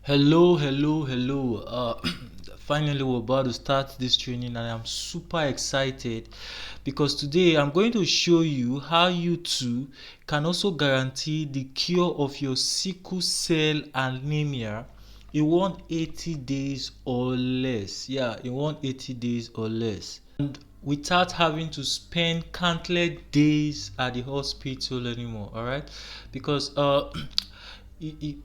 Hello. Finally, we're about to start this training, and I'm super excited because today I'm going to show you how you too can also guarantee the cure of your sickle cell anemia in 180 days or less. Yeah, in 180 days or less. And without having to spend countless days at the hospital anymore. All right, because a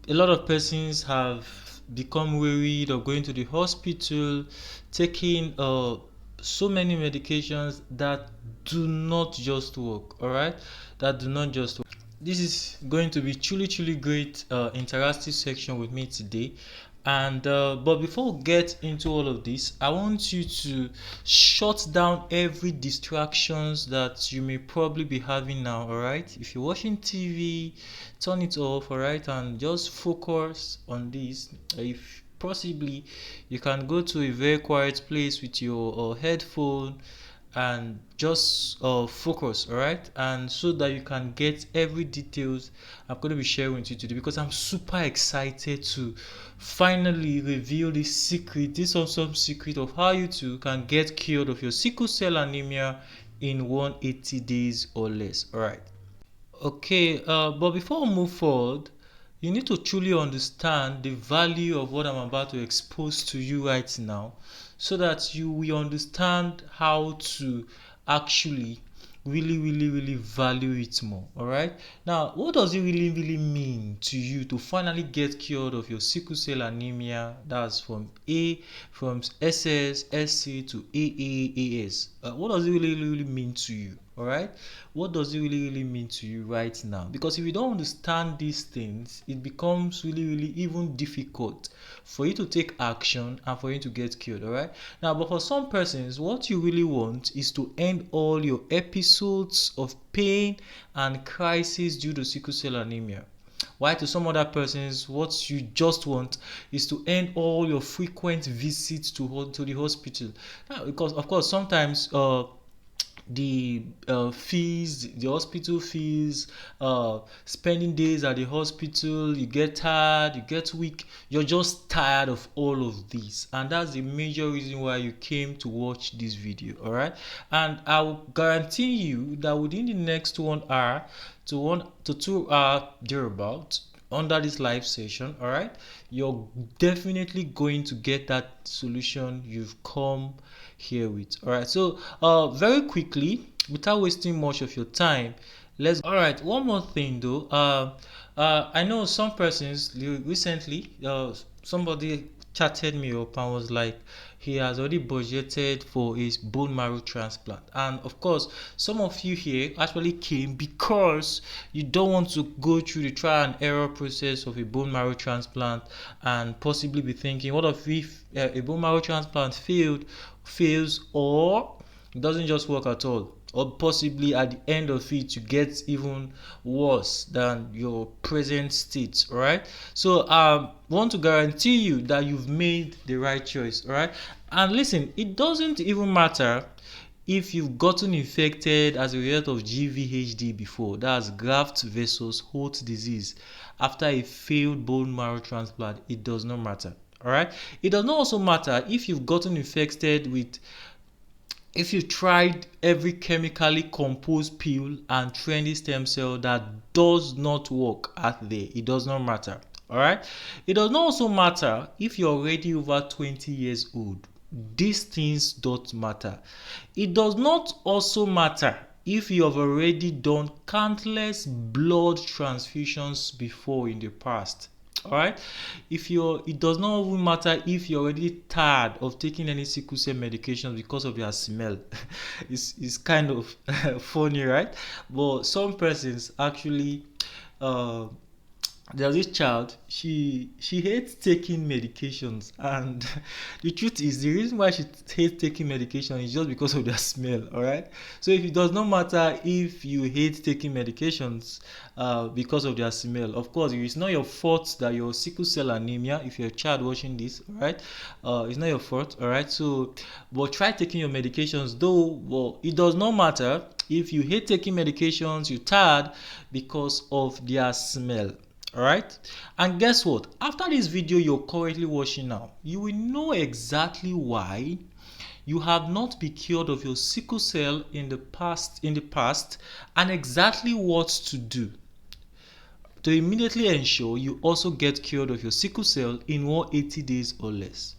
lot of persons have become wearied of going to the hospital, taking so many medications that do not just work. All right, that do not just work. This is going to be truly great interactive section with me today. And but before we get into all of this, I want you to shut down every distractions that you may probably be having now. All right, if you're watching TV, turn it off. All right, and just focus on this. If possibly you can go to a very quiet place with your headphone and just focus, all right, and so that you can get every details I'm going to be sharing with you today, because I'm super excited to finally reveal this secret, this awesome secret of how you too can get cured of your sickle cell anemia in 180 days or less. All right. Okay, but before we move forward, you need to truly understand the value of what I'm about to expose to you right now, so that you will understand how to actually really value it more. All right. Now, what does it really mean to you to finally get cured of your sickle cell anemia? That's from SS, SC to AAAS. What does it really mean to you? All right. What does it really mean to you right now? Because if you don't understand these things, it becomes really even difficult for you to take action and for you to get cured. All right. Now, but for some persons, what you really want is to end all your episodes of pain and crisis due to sickle cell anemia. Why to some other persons, what you just want is to end all your frequent visits to the hospital. Now, because of course sometimes the hospital fees, spending days at the hospital, you get tired, you get weak, you're just tired of all of this, and that's the major reason why you came to watch this video. All right, and I will guarantee you that within the next 1 hour to 1 to 2 hour thereabout under this live session, all right, you're definitely going to get that solution you've come here with. All right, so very quickly, without wasting much of your time, let's all right, one more thing though. I know some persons recently, somebody chatted me up and was like, he has already budgeted for his bone marrow transplant. And of course, some of you here actually came because you don't want to go through the trial and error process of a bone marrow transplant and possibly be thinking, what if a bone marrow transplant fails, or it doesn't just work at all, or possibly at the end of it you get even worse than your present state. All right, so want to guarantee you that you've made the right choice. All right, and listen, it doesn't even matter if you've gotten infected as a result of GVHD before, that's graft versus host disease, after a failed bone marrow transplant. It does not matter. All right, it does not also matter if you've gotten infected with, if you tried every chemically composed pill and trendy stem cell that does not work out there. It does not matter. All right, it does not also matter if you're already over 20 years old. These things don't matter. It does not also matter if you have already done countless blood transfusions before in the past. All right, it does not even matter if you're already tired of taking any sickle cell medication because of their smell. It's kind of funny, right? But some persons actually, uh there's this child, she hates taking medications, and the truth is the reason why she hates taking medication is just because of their smell. All right, so if it does not matter if you hate taking medications because of their smell, of course it's not your fault that your sickle cell anemia, if you're a child watching this, all right, it's not your fault. All right, so but try taking your medications though. Well, it does not matter if you hate taking medications, you're tired because of their smell. All right, and guess what? After this video you're currently watching now, you will know exactly why you have not been cured of your sickle cell in the past, and exactly what to do to immediately ensure you also get cured of your sickle cell in 180 days or less.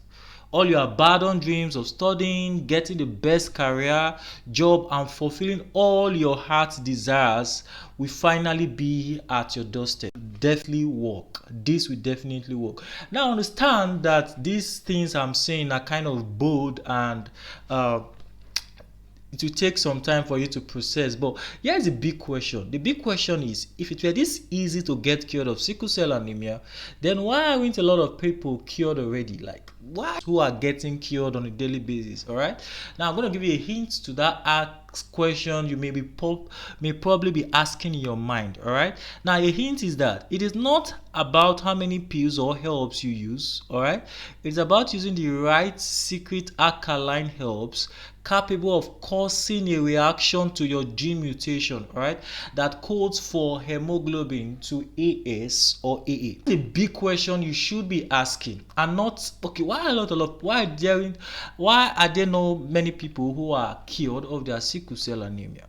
All your abandoned dreams of studying, getting the best career, job, and fulfilling all your heart's desires will finally be at your doorstep. Definitely work. This will definitely work. Now understand that these things I'm saying are kind of bold, and it will take some time for you to process. But here's the big question. The big question is, if it were this easy to get cured of sickle cell anemia, then why aren't a lot of people cured already? Like, why who are getting cured on a daily basis? All right, now I'm going to give you a hint to that question you may probably be asking in your mind. All right, now a hint is that it is not about how many pills or herbs you use. All right, it's about using the right secret alkaline herbs capable of causing a reaction to your gene mutation, all right, that codes for hemoglobin to AS or AA. The big question you should be asking, and not, okay, why are there not many people who are cured of their sickle cell anemia?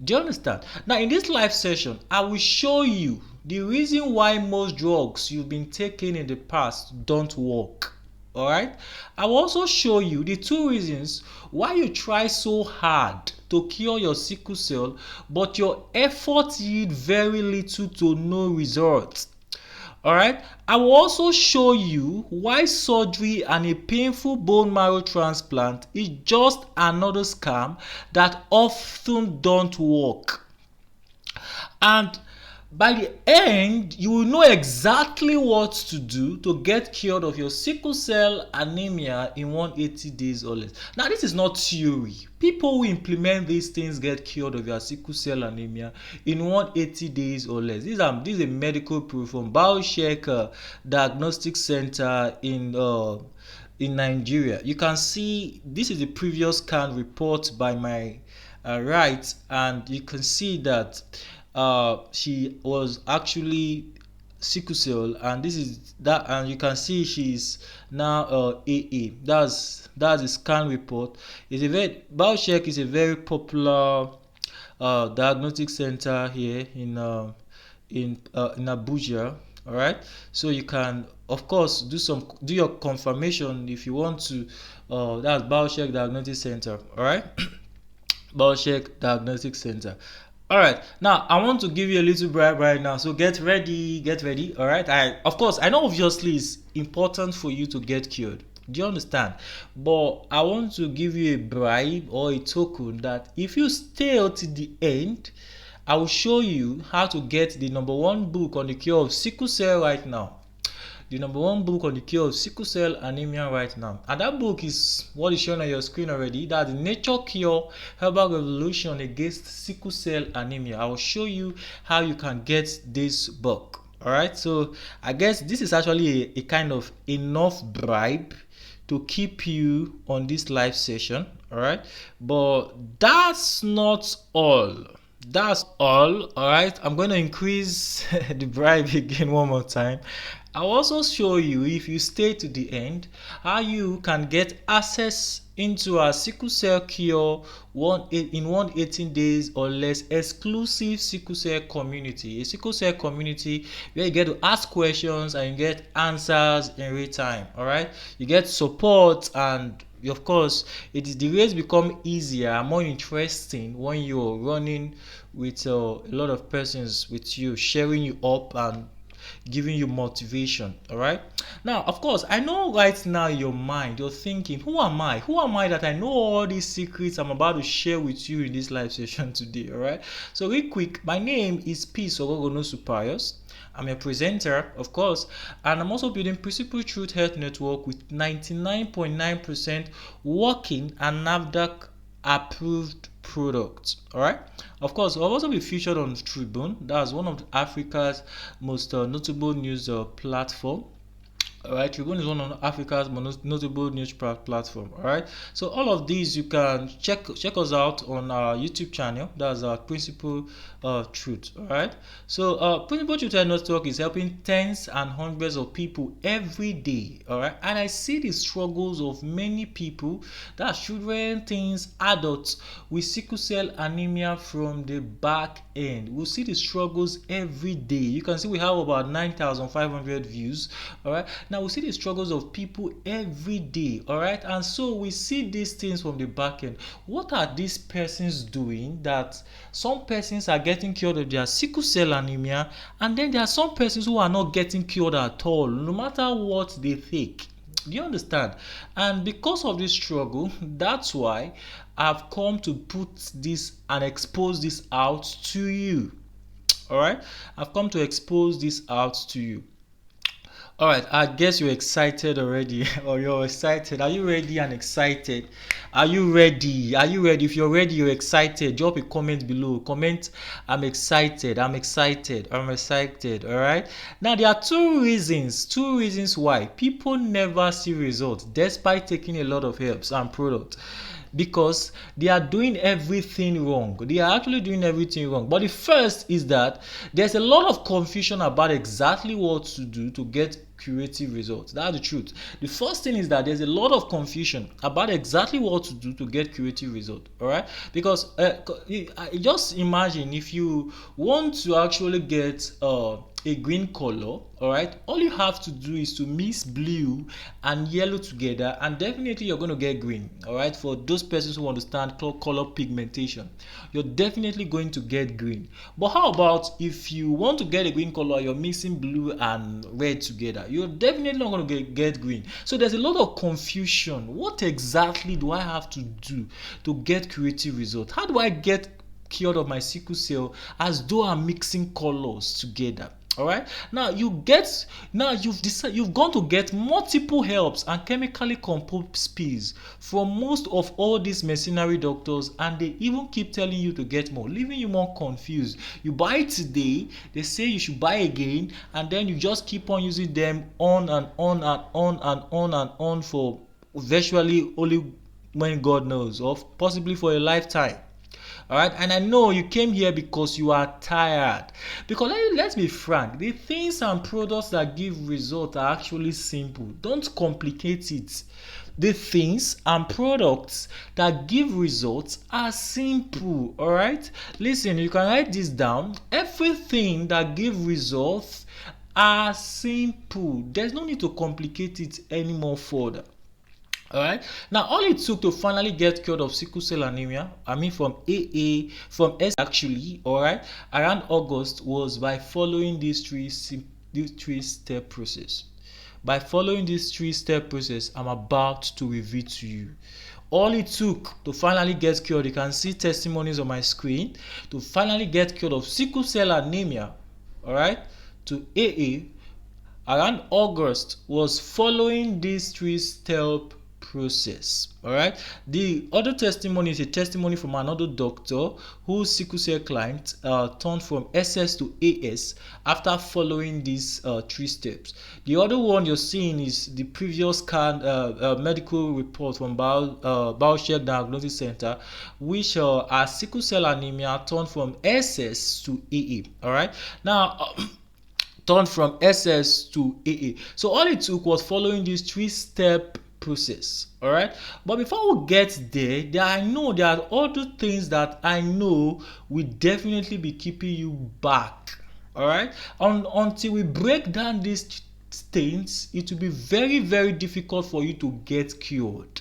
Do you understand? Now in this live session, I will show you the reason why most drugs you've been taking in the past don't work. Alright, I will also show you the two reasons why you try so hard to cure your sickle cell, but your efforts yield very little to no results. Alright, I will also show you why surgery and a painful bone marrow transplant is just another scam that often don't work. And by the end, you will know exactly what to do to get cured of your sickle cell anemia in 180 days or less. Now, this is not theory. People who implement these things get cured of their sickle cell anemia in 180 days or less. This is a medical proof from Biocheck Diagnostic Center in Nigeria. You can see this is the previous scan report by my right, and you can see that she was actually sickle cell, and this is that, and you can see she's now AA. That's the scan report. It's a very Biocheck is a very popular diagnostic center here in Abuja. All right, so you can of course do your confirmation if you want to. That's Biocheck Diagnostic Center. All right. Biocheck Diagnostic Center. All right, now I want to give you a little bribe right now, so get ready. All right, I know obviously it's important for you to get cured. Do you understand? But I want to give you a bribe or a token that if you stay till the end, I will show you how to get the #1 book on the cure of sickle cell right now. The #1 book on the cure of sickle cell anemia right now, and that book is what is shown on your screen already. That's the Nature Cure Herbal Revolution Against Sickle Cell Anemia. I will show you how you can get this book. All right, so I guess this is actually a kind of enough bribe to keep you on this live session. All right, but that's not all. All right, I'm going to increase the bribe again one more time. I'll also show you, if you stay to the end, how you can get access into our sickle cell cure in 118 days or less exclusive sickle cell community. A sickle cell community where you get to ask questions and you get answers in real time. All right, you get support, and of course the race become easier and more interesting when you're running with a lot of persons with you, sharing you up and giving you motivation. All right, now of course I know right now in your mind you're thinking, who am I that I know all these secrets I'm about to share with you in this live session today? All right, so real quick, my name is Peace Superiors. I'm a presenter, of course, and I'm also building Principal Truth Health Network with 99.9% working and NAFDAC approved products. All right, of course I'll also be featured on Tribune. That's one of Africa's most notable news platform. All right, Tribune is one of Africa's most notable news platform. All right, so all of these you can check us out on our YouTube channel. That's our Principal Truth. All right, so Principal Truth Network is helping tens and hundreds of people every day. All right, and I see the struggles of many people, that's children, teens, adults, with sickle cell anemia from the back end. We see the struggles every day. You can see we have about 9,500 views. All right, now we see the struggles of people every day. All right, and so we see these things from the back end. What are these persons doing that some persons are getting cured of their sickle cell anemia, and then there are some persons who are not getting cured at all, no matter what they take? Do you understand? And because of this struggle, that's why I've come to put this and expose this out to you. All right, I've come to expose this out to you. All right, I guess you're excited already, or you're excited. Are you ready and excited? Are you ready? Are you ready? If you're ready, you're excited, drop a comment below. Comment, I'm excited, I'm excited, I'm excited. All right. Now, there are two reasons why people never see results despite taking a lot of herbs and products. Because they are doing everything wrong. They are actually doing everything wrong. But the first is that there's a lot of confusion about exactly what to do to get curative results. That's the truth. The first thing is that there's a lot of confusion about exactly what to do to get curative result. All right, because just imagine if you want to actually get a green color. All right, all you have to do is to mix blue and yellow together, and definitely you're going to get green. All right, for those persons who understand color pigmentation, you're definitely going to get green. But how about if you want to get a green color, you're mixing blue and red together, you're definitely not going to get green. So there's a lot of confusion. What exactly do I have to do to get curative result? How do I get cured of my sickle cell as though I'm mixing colors together? All right, now you've gone to get multiple herbs and chemically composed pills from most of all these mercenary doctors, and they even keep telling you to get more, leaving you more confused. You buy today, they say you should buy again, and then you just keep on using them on and on and on and on and on for virtually only when God knows, or possibly for a lifetime. All right, and I know you came here because you are tired. Because let's be frank, the things and products that give results are actually simple. Don't complicate it. The things and products that give results are simple. All right, listen, you can write this down. Everything that give results are simple. There's no need to complicate it anymore further. All right, now all it took to finally get cured of sickle cell anemia, from from S actually, all right, around August, was by following this three-step process. By following this three-step process, I'm about to reveal to you. All it took to finally get cured, you can see testimonies on my screen, to finally get cured of sickle cell anemia, all right, to AA, around August, was following this three-step process. All right, the other testimony is a testimony from another doctor whose sickle cell client turned from SS to AS after following these three steps. The other one you're seeing is the previous medical report from Biocheck Diagnosis Center, which our sickle cell anemia turned from SS to AA. All right, now turned from SS to AA. So all it took was following this three-step process. All right, but before we get there, I know there are other things that I know will definitely be keeping you back. All right, until we break down these things, it will be very, very difficult for you to get cured.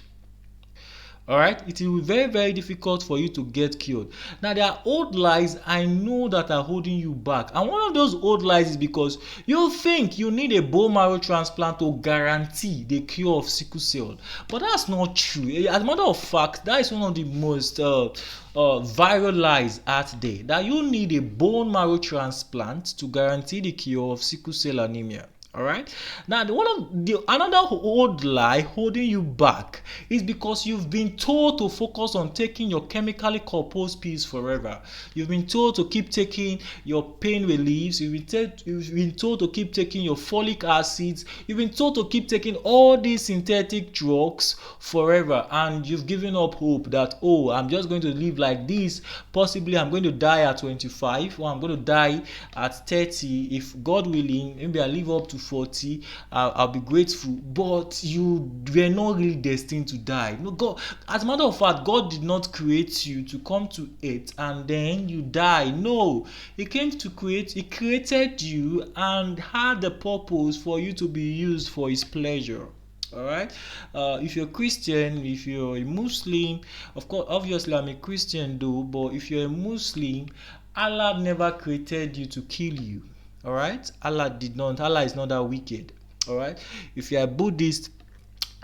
All right, it will be very, very difficult for you to get cured. Now, there are old lies I know that are holding you back, and one of those old lies is because you think you need a bone marrow transplant to guarantee the cure of sickle cell, but that's not true. As a matter of fact, that is one of the most viral lies out there, that you need a bone marrow transplant to guarantee the cure of sickle cell anemia. All right. Now, one of the another old lie holding you back is because you've been told to focus on taking your chemically composed pills forever. You've been told to keep taking your pain reliefs. You've been told to keep taking your folic acids. You've been told to keep taking all these synthetic drugs forever, and you've given up hope that, oh, I'm just going to live like this. Possibly, I'm going to die at 25, or I'm going to die at 30. If God willing, maybe I live up to 40. I'll be grateful. But you were not really destined to die. No, God. As a matter of fact, God did not create you to come to earth and then you die. No, He came to create. He created you and had the purpose for you to be used for His pleasure. All right. If you're Christian, if you're a Muslim, of course, obviously I'm a Christian though, but if you're a Muslim, Allah never created you to kill you. All right. Allah did not. Allah is not that wicked. All right. If you're a Buddhist,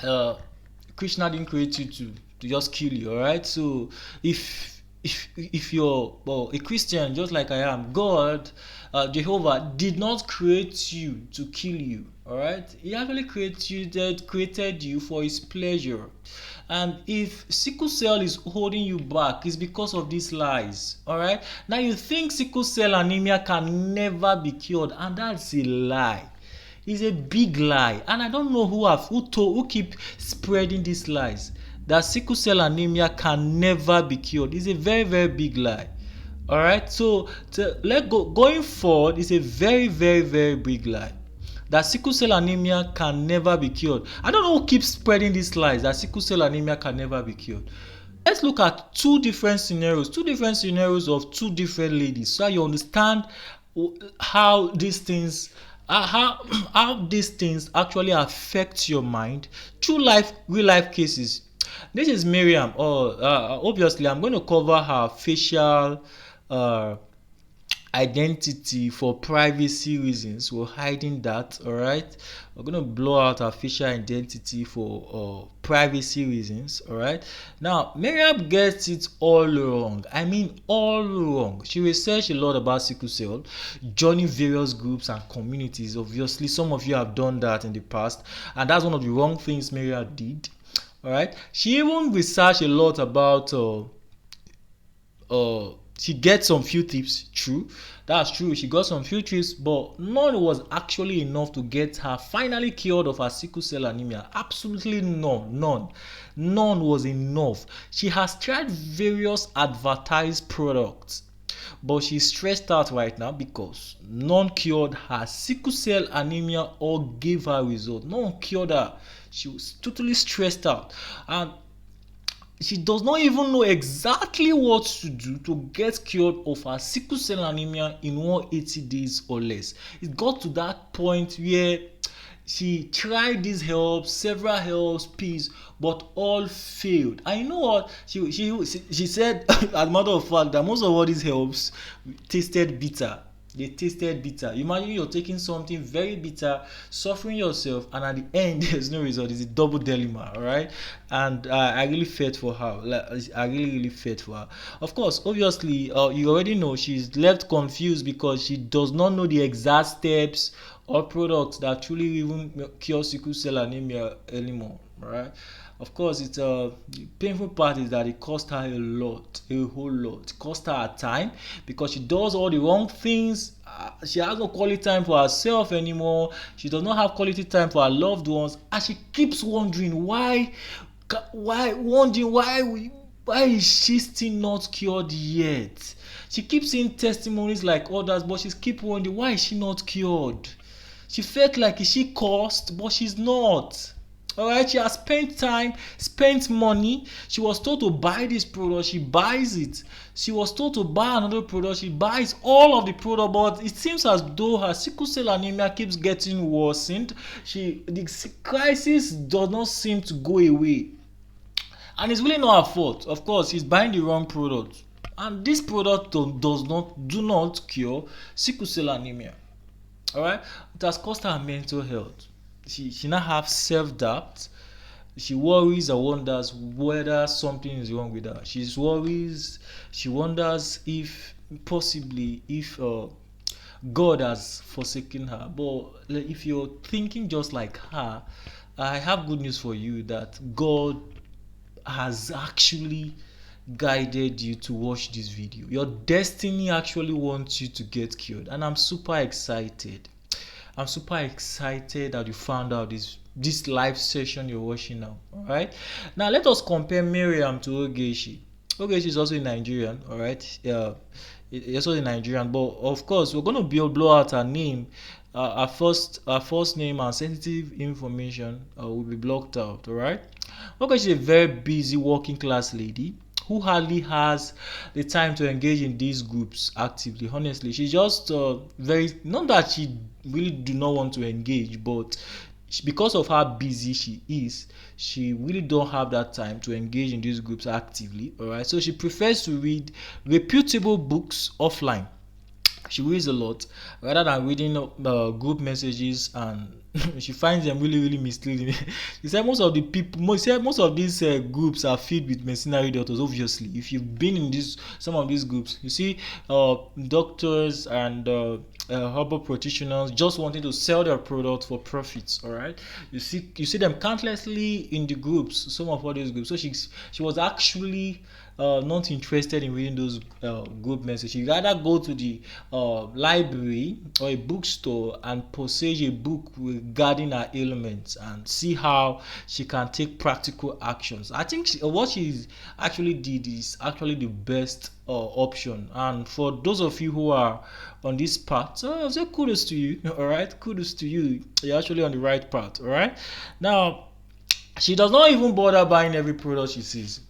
uh Krishna didn't create you to just kill you. All right. So if you're, well, a Christian, just like I am, God, Jehovah did not create you to kill you. All right. He actually created you for His pleasure. And if sickle cell is holding you back, it's because of these lies. All right. Now you think sickle cell anemia can never be cured, and that's a lie. It's a big lie, and I don't know who keep spreading these lies that sickle cell anemia can never be cured. It's a very, very big lie. All right. So going forward, it's a very, very, very big lie that sickle cell anemia can never be cured. I don't know who keeps spreading these lies that sickle cell anemia can never be cured. Let's look at two different scenarios of two different ladies, so you understand how these things how these things actually affect your mind through real life cases. This is Miriam. Obviously I'm going to cover her facial uh identity for privacy reasons. We're hiding that. All right, we're going to blow out our facial identity for privacy reasons. All right. Now Miriam gets it all wrong. I mean all wrong. She researched a lot about sickle cell, joining various groups and communities. Obviously some of you have done that in the past, and that's one of the wrong things Miriam did. All right. She even researched a lot about she gets some few tips. True, that's true, she got some few tips, but none was actually enough to get her finally cured of her sickle cell anemia. Absolutely none was enough. She has tried various advertised products, but she's stressed out right now because none cured her sickle cell anemia or gave her result. None cured her. She was totally stressed out, and she does not even know exactly what to do to get cured of her sickle cell anemia in 180 days or less. It got to that point where she tried these helps, several helps, pills, but all failed. And you know what? She said, as a matter of fact, that most of all these helps tasted bitter. They tasted bitter. Imagine you're taking something very bitter, suffering yourself, and at the end there's no result. It's a double dilemma. All right. And I really felt for her. Like, I really felt for her. Of course, obviously, you already know she's left confused because she does not know the exact steps or products that truly even cure sickle cell anemia anymore. All right. Of course, it's the painful part is that it cost her a whole lot. It cost her her time because she does all the wrong things. She has no quality time for herself anymore. She does not have quality time for her loved ones, and she keeps wondering why is she still not cured yet. She keeps seeing testimonies like others, but she keeps wondering, why is she not cured. She felt like, is she cursed? But she's not. All right, she has spent time, spent money. She was told to buy this product, she buys it. She was told to buy another product, she buys all of the product, but it seems as though her sickle cell anemia keeps getting worsened. The crisis does not seem to go away, and it's really not her fault. Of course, she's buying the wrong product, and this product do not cure sickle cell anemia. All right, it has cost her mental health. She now have self-doubt. She worries and wonders whether something is wrong with her. She wonders if possibly if God has forsaken her. But if you're thinking just like her, I have good news for you that God has actually guided you to watch this video. Your destiny actually wants you to get cured, and I'm super excited. I'm super excited that you found out this live session you're watching now. All right. Now let us compare Miriam to Ogechi. Ogechi is also a Nigerian. All right. Yeah, it's also a Nigerian, but of course we're gonna blow out her name. Our first name and sensitive information will be blocked out. All right. Okay, she's a very busy working class lady who hardly has the time to engage in these groups actively. Honestly, she just very, not that she really do not want to engage, but because of how busy she is, she really don't have that time to engage in these groups actively. All right, so she prefers to read reputable books offline. She reads a lot rather than reading group messages, and she finds them really misleading. She said most of these groups are filled with mercenary doctors. Obviously, if you've been in some of these groups, you see doctors and herbal practitioners just wanting to sell their product for profits. All right, you see them countlessly in the groups, some of all these groups. So she was actually not interested in reading those group messages. You rather go to the library or a bookstore and purchase a book regarding her ailments and see how she can take practical actions. I think what she actually did is actually the best option. And for those of you who are on this path, I'll say kudos to you. All right, kudos to you. You're actually on the right path. All right. Now, she does not even bother buying every product she sees,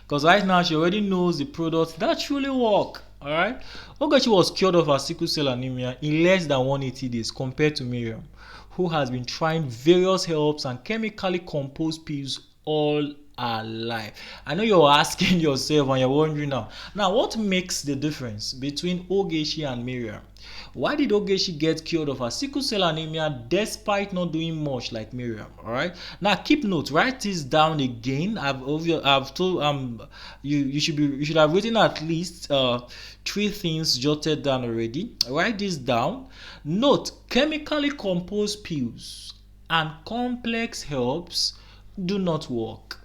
because right now she already knows the products that truly work. All right. Ogechi was cured of her sickle cell anemia in less than 180 days compared to Miriam, who has been trying various herbs and chemically composed pills all her life. I know you're asking yourself and you're wondering now what makes the difference between Ogechi and Miriam? Why did Ogechi get cured of her sickle cell anemia despite not doing much like Miriam? All right. Now keep note. Write this down again. I've told you should have written at least 3 things jotted down already. Write this down. Note: chemically composed pills and complex herbs do not work.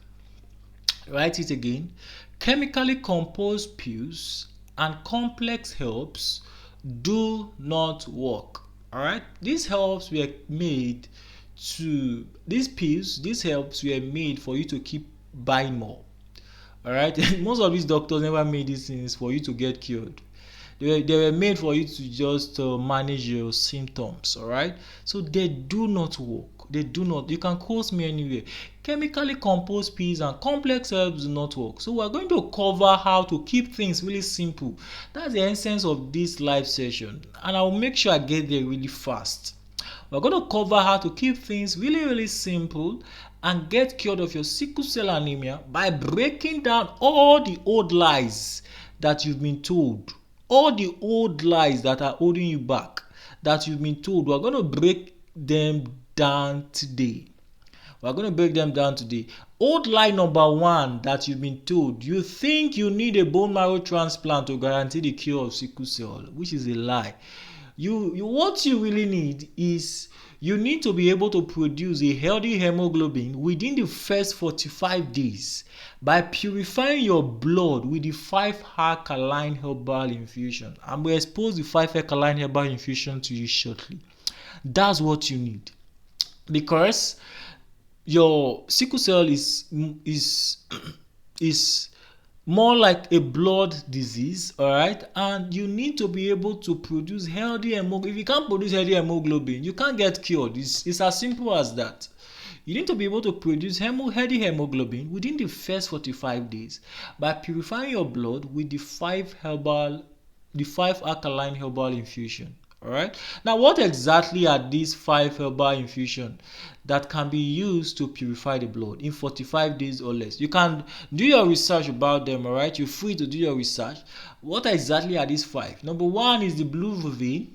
Write it again. Chemically composed pills and complex herbs do not work. All right. These herbs were made these herbs were made for you to keep buying more. All right. Most of these doctors never made these things for you to get cured. They were made for you to just manage your symptoms. All right. So they do not work. They do not. You can quote me anywhere. Chemically composed pills and complex herbs do not work. So we're going to cover how to keep things really simple. That's the essence of this live session, and I'll make sure I get there really fast. We're going to cover how to keep things really simple and get cured of your sickle cell anemia by breaking down all the old lies that you've been told. All the old lies that are holding you back, that you've been told. We're going to break them down today. Old lie number 1 that you've been told: you think you need a bone marrow transplant to guarantee the cure of sickle cell, which is a lie. What you really need is, you need to be able to produce a healthy hemoglobin within the first 45 days by purifying your blood with the 5 alkaline herbal infusion. I'm going to expose the 5 alkaline herbal infusion to you shortly. That's what you need, because your sickle cell is more like a blood disease. All right, and you need to be able to produce healthy hemoglobin. If you can't produce healthy hemoglobin, you can't get cured. It's as simple as that. You need to be able to produce healthy hemoglobin within the first 45 days by purifying your blood with the 5 alkaline herbal infusion. All right. Now, what exactly are these 5 herbal infusion that can be used to purify the blood in 45 days or less? You can do your research about them. All right. You're free to do your research. What exactly are these 5? Number 1 is the blue vervain.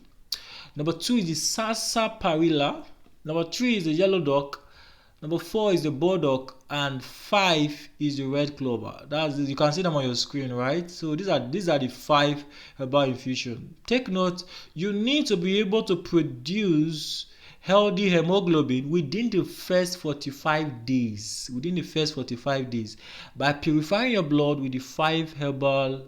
Number 2 is the sarsaparilla. Number 3 is the yellow dock. Number 4 is the burdock, and 5 is the red clover. You can see them on your screen, right? So these are the 5 herbal infusion. Take note, you need to be able to produce healthy hemoglobin within the first 45 days. By purifying your blood with the 5 herbal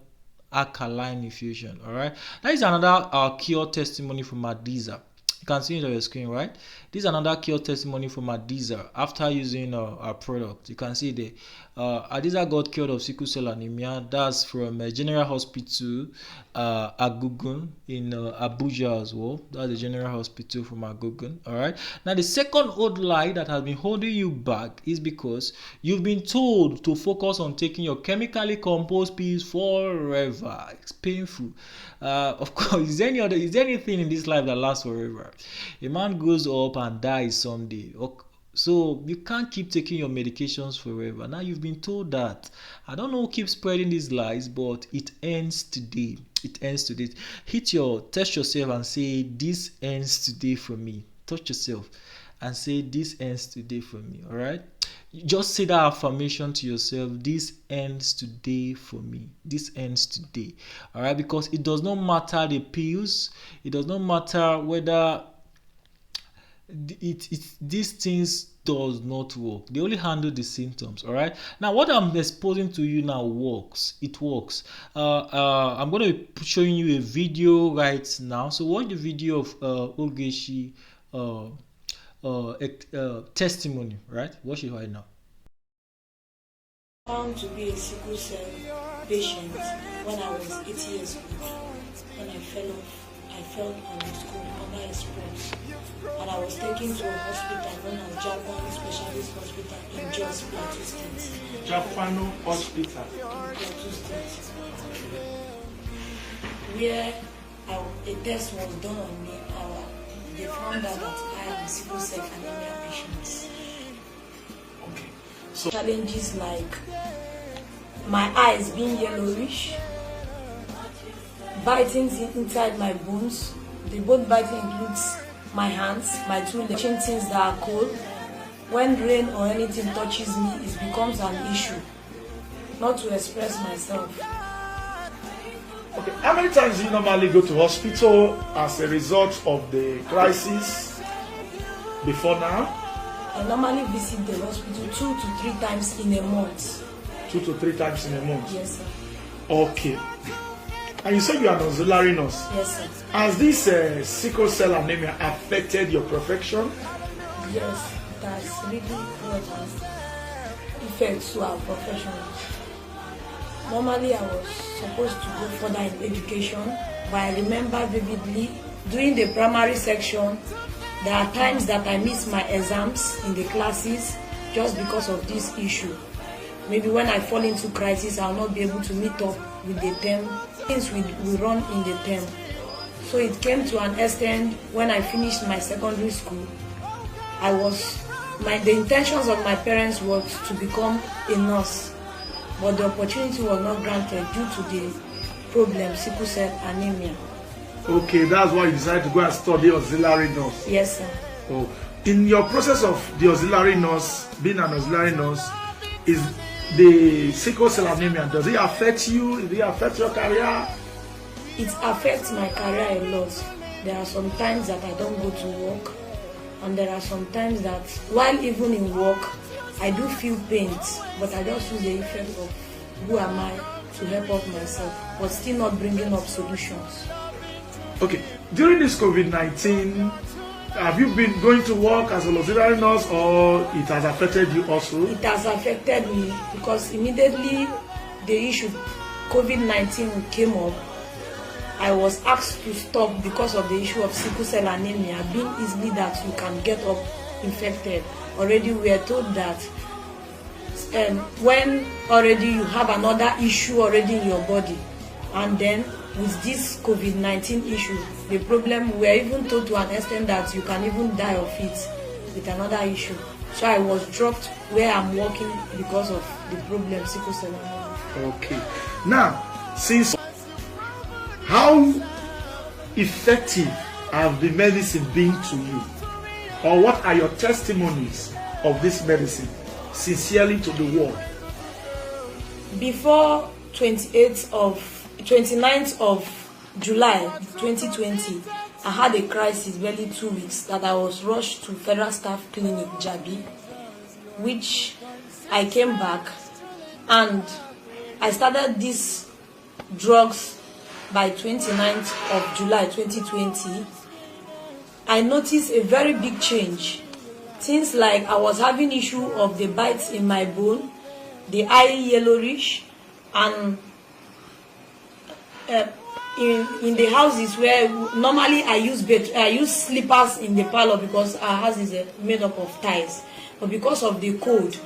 alkaline infusion. All right, that is another cure testimony from Adiza. You can see it on your screen, right? This is another cure testimony from Adiza after using our product. You can see there. Adiza got cured of sickle cell anemia. That's from General Hospital Agugun in Abuja as well. That's the General Hospital from Agugun. All right. Now the second old lie that has been holding you back is because you've been told to focus on taking your chemically composed pills forever. It's painful. Of course, is there anything in this life that lasts forever? A man goes up and dies someday. So you can't keep taking your medications forever. Now you've been told that. I don't know who keeps spreading these lies, but it ends today. Test yourself and say, this ends today for me. Touch yourself and say, this ends today for me. All right. Just say that affirmation to yourself. This ends today for me. This ends today. All right. Because it does not matter the pills. It does not matter whether these things does not work. They only handle the symptoms. All right. Now what I'm exposing to you now works. It works. I'm going to be showing you a video right now. So watch the video of Ogeshi testimony. Right. Watch it right now. Found to be a sickle cell patient when I was 8 years old. When I fell on the school under a sports, and I was taken to a hospital known as Japan Specialist Hospital in Jos Plateau State. Japan Hospital. Plateau State. Where a test was done on me, they found out that I am sickle cell anemia patient. Okay. So Challenges like my eyes being yellowish, biting inside my bones. The bone biting includes my hands, my two legs, things that are cold. When rain or anything touches me, it becomes an issue. Not to express myself. okay, how many times do you normally go to hospital as a result of the crisis before now? I normally visit the hospital 2 to 3 times in a month. 2 to 3 times in a month? Yes, sir. Okay. And you said you are an auxiliary nurse. Yes, sir. Has this sickle cell anemia affected your profession? Yes, it has really brought an effect to our profession. Normally, I was supposed to go further in education, but I remember vividly during the primary section, there are times that I miss my exams in the classes just because of this issue. Maybe when I fall into crisis, I'll not be able to meet up with the term. Things we run in the term. So it came to an extent when I finished my secondary school. The intentions of my parents was to become a nurse, but the opportunity was not granted due to the problem, sickle cell anemia. Okay, that's why you decided to go and study auxiliary nurse. Yes, sir. Oh, in your process of the auxiliary nurse, being an auxiliary nurse, is the sickle cell anemia, does it affect you? Does it affect your career? It affects my career a lot. There are some times that I don't go to work, and there are some times that while even in work, I do feel pains, but I just use the effect of who am I to help out myself, but still not bringing up solutions. Okay, during this COVID-19, have you been going to work as an auxiliary nurse, or it has affected you also? It has affected me because immediately the issue COVID-19 came up, I was asked to stop because of the issue of sickle cell anemia, being easily that you can get up infected. Already we are told that when already you have another issue already in your body, and then with this COVID-19 issue, the problem, we are even told to an extent that you can even die of it with another issue. So I was dropped where I'm working because of the problem, sickle cell anemia. Okay. Now, how effective have the medicine been to you? Or what are your testimonies of this medicine sincerely to the world? Before 29th of July 2020, I had a crisis, barely 2 weeks, that I was rushed to Federal Staff Clinic, Jabi, which I came back and I started these drugs by 29th of July 2020. I noticed a very big change. Things like I was having issue of the bites in my bone, the eye yellowish, and in the houses where normally I use slippers in the parlor because our house is made up of tiles, but because of the cold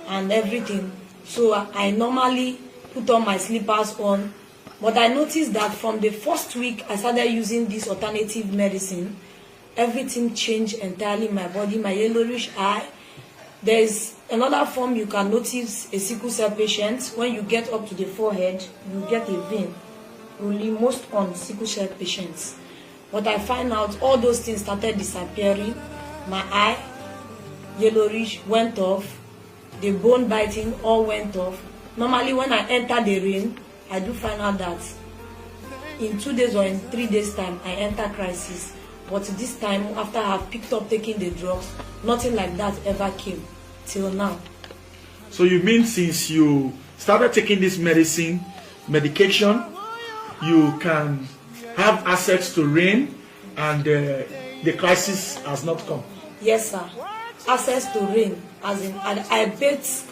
and everything, so I normally put on my slippers on. But I noticed that from the first week I started using this alternative medicine, everything changed entirely. My body, my yellowish eye. There's another form you can notice a sickle cell patient. When you get up to the forehead, you get a vein. Only most on sickle cell patients. But I find out all those things started disappearing. My eye, yellowish, went off. The bone biting all went off. Normally when I enter the rain, I do find out that in 2 days or in 3 days time, I enter crisis. But this time, after I have picked up taking the drugs, nothing like that ever came till now. So you mean since you started taking this medication, you can have access to rain and the crisis has not come? Yes, sir. Access to rain, as in I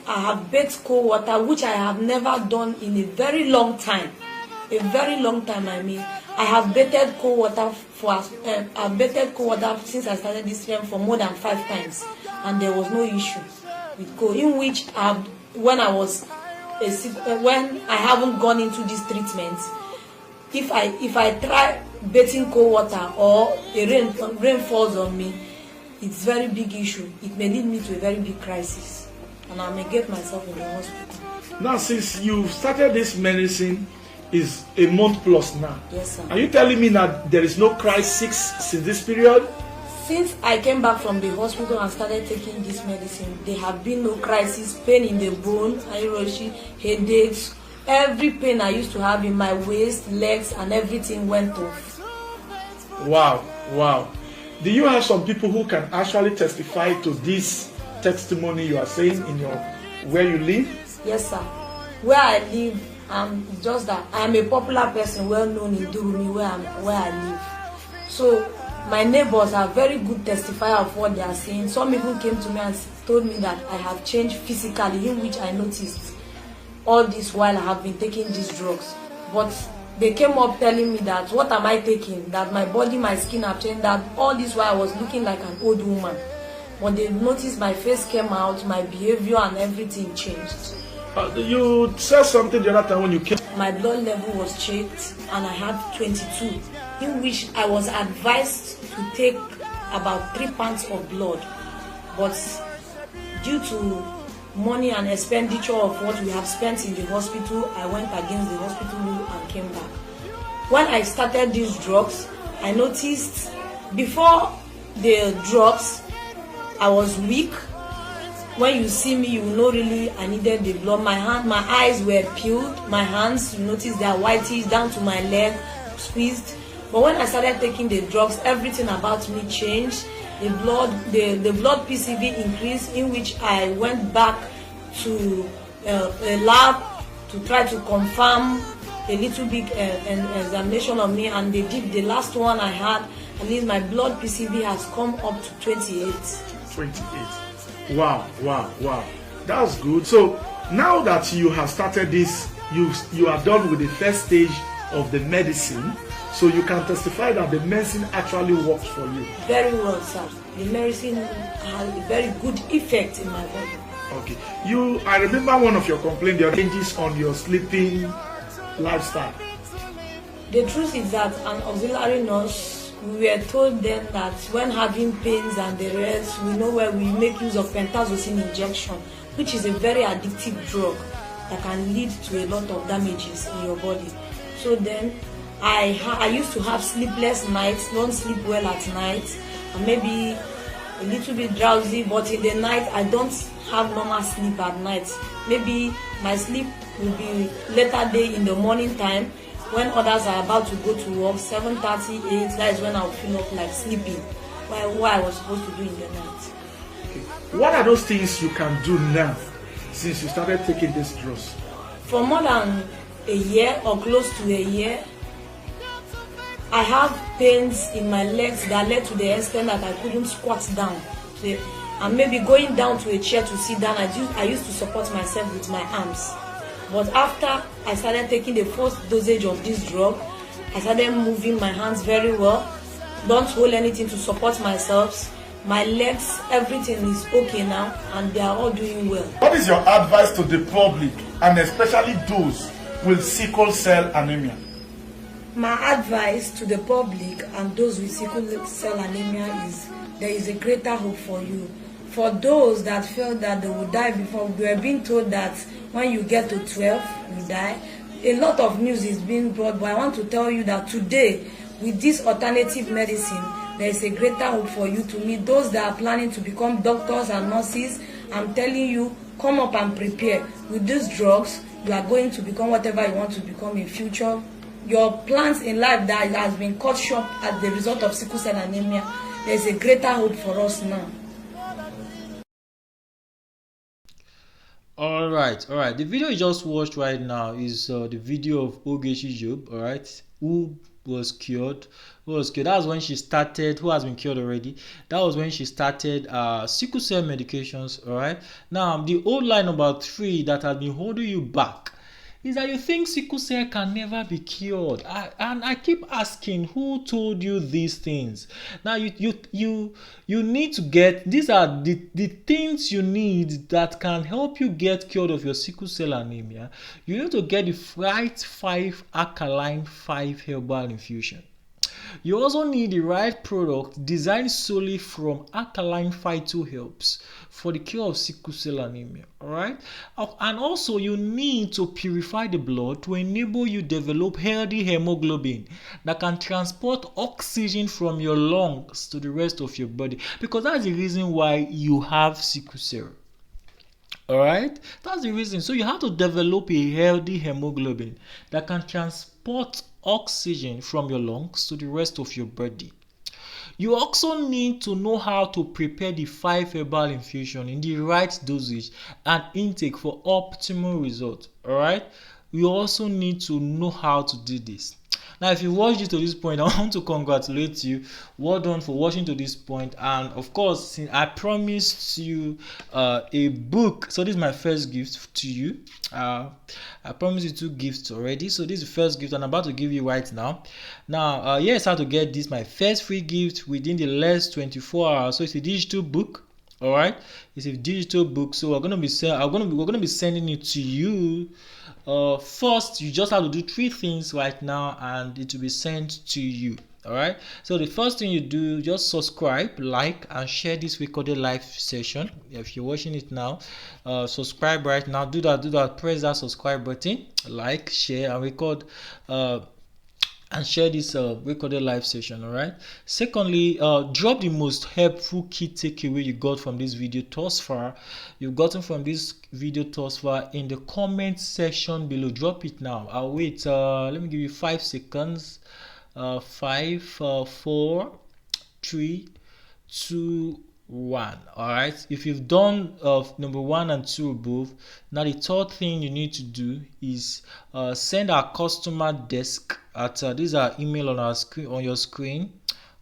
have bathed cold water, which I have never done in a very long time. A very long time, I mean. I have bathed cold water since I started this film for more than 5 times, and there was no issue with cold. In which when I haven't gone into this treatment, if I try bathing cold water or a rain falls on me, it's very big issue. It may lead me to a very big crisis, and I may get myself in the hospital. Now, since you started this medicine, is a month plus now. Yes, sir. Are you telling me that there is no crisis since this period? Since I came back from the hospital and started taking this medicine, there have been no crisis. Pain in the bone, headaches, every pain I used to have in my waist, legs, and everything went off. Wow. Do you have some people who can actually testify to this testimony you are saying in where you live? Yes, sir. Where I live, just that I'm a popular person, well known in Durumi, where I live. So my neighbors are very good testifier of what they are saying. Some people came to me and told me that I have changed physically, in which I noticed all this while I have been taking these drugs. But they came up telling me that what am I taking, that my body, my skin have changed, that all this while I was looking like an old woman. But they noticed my face came out, my behavior and everything changed. You said something the other time when you came. My blood level was checked and I had 22, in which I was advised to take about 3 pints of blood. But due to money and expenditure of what we have spent in the hospital, I went against the hospital rule and came back. When I started these drugs, I noticed before the drugs, I was weak. When you see me, you know really I needed the blood. My eyes were peeled. My hands, you notice they are whitish down to my leg, squeezed. But when I started taking the drugs, everything about me changed. The blood PCV increased, in which I went back to a lab to try to confirm a little bit an examination of me, and they did the last one I had. At least my blood PCV has come up to 28. 28. Wow. That's good. So now that you have started this, you are done with the first stage of the medicine, so you can testify that the medicine actually works for you. Very well, sir. The medicine has a very good effect in my body. Okay. I remember one of your complaints, the changes on your sleeping lifestyle. The truth is that an auxiliary nurse, we were told then that when having pains and the rest, we know where we make use of pentazocine injection, which is a very addictive drug that can lead to a lot of damages in your body. So then I used to have sleepless nights, don't sleep well at night, and maybe a little bit drowsy, but in the night I don't have normal sleep at night. Maybe my sleep will be later day in the morning time when others are about to go to work, 7:30, 8. That is when I'll feel up like sleeping, what I was supposed to do in the night. Okay. What are those things you can do now since you started taking these drugs? For more than a year or close to a year, I have pains in my legs that led to the extent that I couldn't squat down. And maybe going down to a chair to sit down, I used to support myself with my arms. But after I started taking the first dosage of this drug, I started moving my hands very well. Don't hold anything to support myself. My legs, everything is okay now, and they are all doing well. What is your advice to the public, and especially those with sickle cell anemia? My advice to the public and those with sickle cell anemia is there is a greater hope for you. For those that feel that they will die before, we are being told that when you get to 12, you die. A lot of news is being brought, but I want to tell you that today, with this alternative medicine, there is a greater hope for you to meet those that are planning to become doctors and nurses. I'm telling you, come up and prepare. With these drugs, you are going to become whatever you want to become in future. Your plans in life that has been cut short as the result of sickle cell anemia, there is a greater hope for us now. All right. The video you just watched right now is the video of Ogechi Job. All right, who was cured? That's when she started. Who has been cured already? That was when she started sickle cell medications. All right. Now the old line number 3 that has been holding you back is that you think sickle cell can never be cured. And I keep asking, who told you these things? Now you need to get, these are the things you need that can help you get cured of your sickle cell anemia. You need to get the Fright 5 Alkaline 5 Herbal Infusion. You also need the right product designed solely from alkaline phytoherbs for the cure of sickle cell anemia. Alright? And also you need to purify the blood to enable you develop healthy hemoglobin that can transport oxygen from your lungs to the rest of your body, because that's the reason why you have sickle cell. Alright, that's the reason. So you have to develop a healthy hemoglobin that can transport oxygen from your lungs to the rest of your body. You also need to know how to prepare the 5 herbal infusion in the right dosage and intake for optimal results. Alright, you also need to know how to do this. Now, if you watched it to this point, I want to congratulate you. Well done for watching to this point. And of course, I promised you a book. So this is my first gift to you. I promised you 2 gifts already. So this is the first gift I'm about to give you right now. Now, here's how to get this, my first free gift within the last 24 hours. So it's a digital book. All right, it's a digital book. So we're gonna be sending it to you. First, you just have to do 3 things right now, and it will be sent to you. All right. So the first thing you do, just subscribe, like, and share this recorded live session. If you're watching it now, subscribe right now. Do that. Press that subscribe button, like, share, and record. And share this recorded live session. All right. Secondly, drop the most helpful key takeaway you got from this video thus far. You've gotten from this video thus far in the comment section below. Drop it now. I'll wait. Let me give you 5 seconds. 5, 4, 3, 2, 1. All right. If you've done number 1 and 2 above, now the third thing you need to do is send our customer desk at these are email on our screen, on your screen,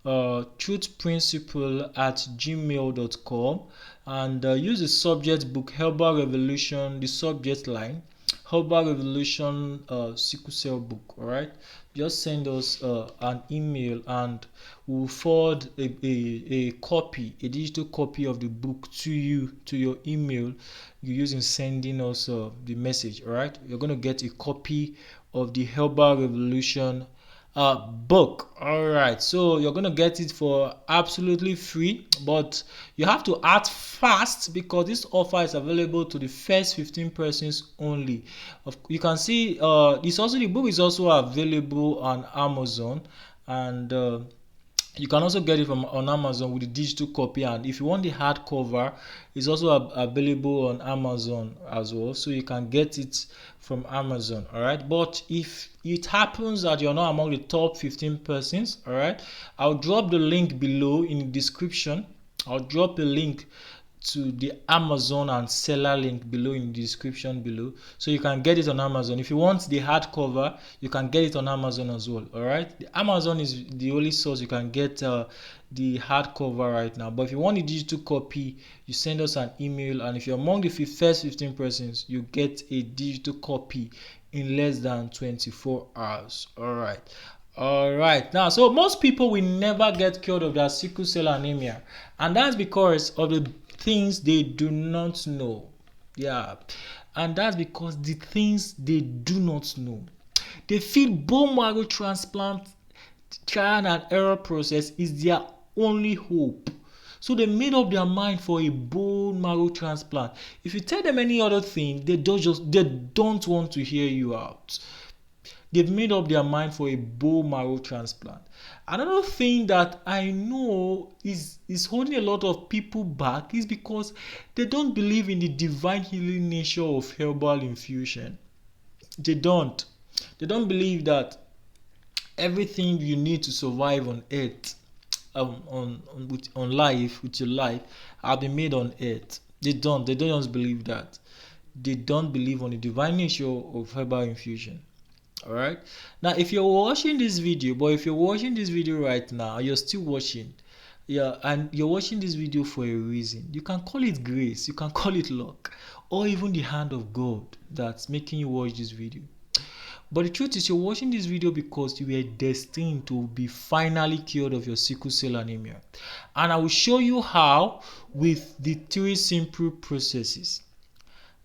truthprinciple@gmail.com, and use the subject book Herbal Revolution, the subject line Herbal Revolution sickle cell book. All right, just send us an email and we'll forward a digital copy of the book to you, to your email you use in sending us the message. All right, you're going to get a copy of the Herbal Revolution book. All right, so you're going to get it for absolutely free, but you have to act fast because this offer is available to the first 15 persons only. You can see the book is also available on Amazon, and You can also get it from on Amazon with the digital copy, and if you want the hardcover, it's also available on Amazon as well, so you can get it from Amazon. All right, but if it happens that you're not among the top 15 persons, all right, I'll drop the link below in the description. I'll drop a link to the Amazon and seller link below in the description below, so you can get it on Amazon. If you want the hardcover, you can get it on Amazon as well. All right, the Amazon is the only source you can get the hardcover right now, but if you want the digital copy, you send us an email, and if you're among the first 15 persons, you get a digital copy in less than 24 hours. All right, now, so most people will never get cured of their sickle cell anemia, and that's because of the things they do not know. Yeah, and that's because the things they do not know. They feel bone marrow transplant trial and error process is their only hope, so they made up their mind for a bone marrow transplant. If you tell them any other thing, they don't want to hear you out. They've made up their mind for a bone marrow transplant. Another thing that I know is holding a lot of people back is because they don't believe in the divine healing nature of herbal infusion. They don't. They don't believe that everything you need to survive on earth, on life, with your life, have been made on earth. They don't just believe that. They don't believe on the divine nature of herbal infusion. All right, now if you're watching this video right now, you're still watching, yeah, and you're watching this video for a reason. You can call it grace, you can call it luck, or even the hand of God that's making you watch this video. But the truth is, you're watching this video because you were destined to be finally cured of your sickle cell anemia, and I will show you how with the 3 simple processes.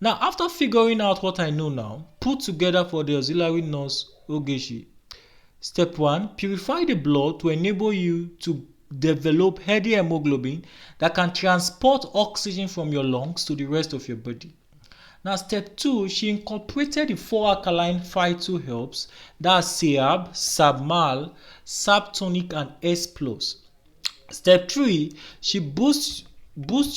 Now, after figuring out what I know now, put together for the auxiliary nurse Ogechi. Step 1, purify the blood to enable you to develop healthy hemoglobin that can transport oxygen from your lungs to the rest of your body. Now, step 2, she incorporated the 4 alkaline phytoherbs, that's Seab, Sabmal, Sabtonic, and S+. Step 3, she boosts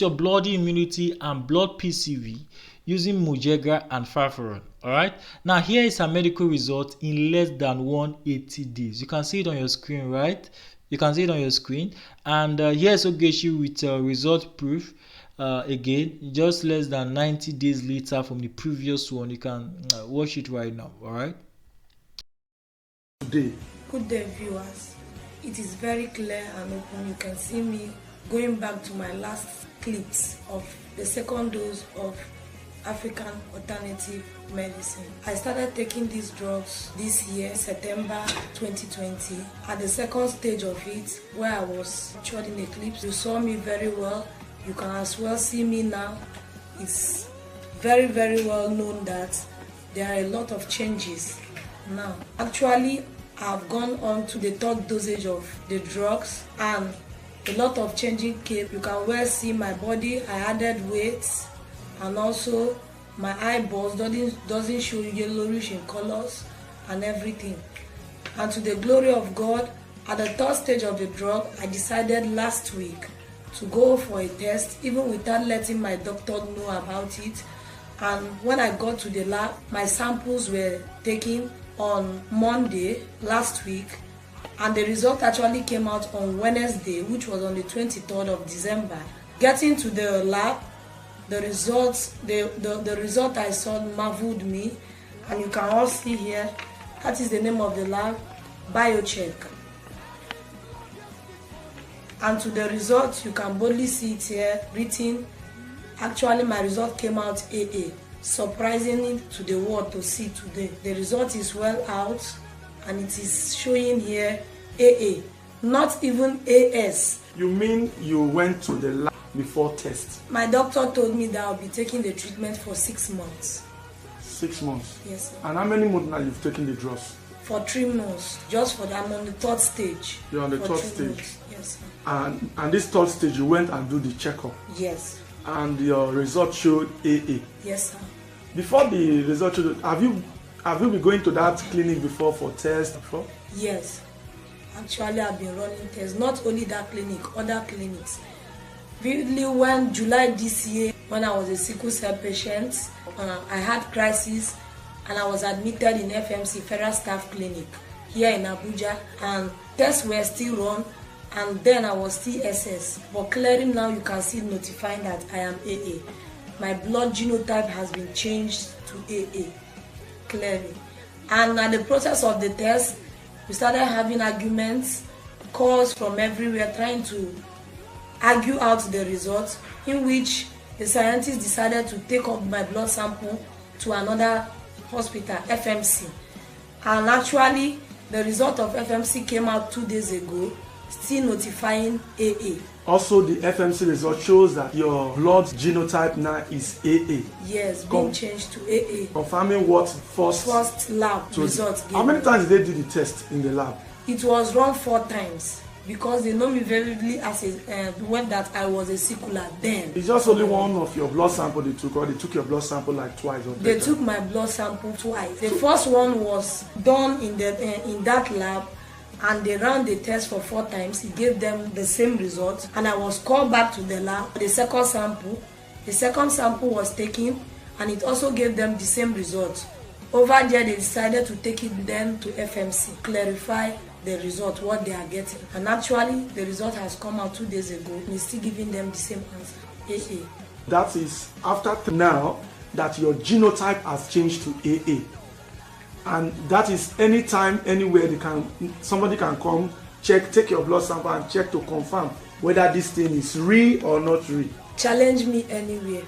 your bloody immunity and blood PCV using Mujegra and Farfaron. Alright, now here is her medical result in less than 180 days. You can see it on your screen, right? You can see it on your screen, and here's Ogechi with result proof. Again, just less than 90 days later from the previous one. You can watch it right now. Alright, Good day, viewers. It is very clear and open. You can see me going back to my last clips of the second dose of African alternative medicine. I started taking these drugs this year, September 2020, at the second stage of it, where I was shot in eclipse. You saw me very well. You can as well see me now. It's very, very well known that there are a lot of changes now. Actually, I've gone on to the 3rd dosage of the drugs, and a lot of changing came. You can well see my body. I added weight, and also my eyeballs doesn't show yellowish in colors and everything. And to the glory of God, at the 3rd stage of the drug, I decided last week to go for a test, even without letting my doctor know about it. And when I got to the lab, my samples were taken on Monday last week, and the result actually came out on Wednesday, which was on the 23rd of December. Getting to the lab, the result I saw marveled me, and you can all see here, that is the name of the lab, Biocheck. And to the result, you can boldly see it here written. Actually, my result came out AA. Surprisingly to the world to see today, the result is well out, and it is showing here AA, not even AS. You mean you went to the lab before test? My doctor told me that I'll be taking the treatment for 6 months. 6 months? Yes, sir. And how many months now you've taken the drugs? For 3 months. Just for that, I'm on the 3rd stage. You're on the 3rd stage? Months. Yes, sir. And this 3rd stage, you went and do the checkup? Yes. And your result showed AA? Yes, sir. Before the result showed, have you been going to that clinic before for tests before? Yes. Actually, I've been running tests, not only that clinic, other clinics. Vividly, when July this year, when I was a sickle cell patient, I had crisis and I was admitted in FMC Federal Staff Clinic here in Abuja, and tests were still run, and then I was still SS. But clearly now you can see notifying that I am AA. My blood genotype has been changed to AA, clearly. And at the process of the test, we started having arguments, calls from everywhere trying to argue out the results, in which the scientists decided to take up my blood sample to another hospital, FMC. And actually, the result of FMC came out 2 days ago, still notifying AA. Also, the FMC result shows that your blood genotype now is AA. Yes, being changed to AA. Confirming what first lab result gave. How many times did they do the test in the lab? It was run 4 times because they know me very vividly as when that I was a sickler then. It's just only one of your blood sample they took, or they took your blood sample like twice or They took my blood sample twice. The first one was done in that lab, and they ran the test for 4 times. It gave them the same result, and I was called back to the lab. The second sample was taken, and it also gave them the same result. Over there, they decided to take it then to FMC, clarify the result, what they are getting. And actually, the result has come out 2 days ago, and it's still giving them the same answer, AA. That is after now that your genotype has changed to AA. And that is anytime, anywhere somebody can come, check, take your blood sample and check to confirm whether this thing is real or not real. Challenge me anywhere.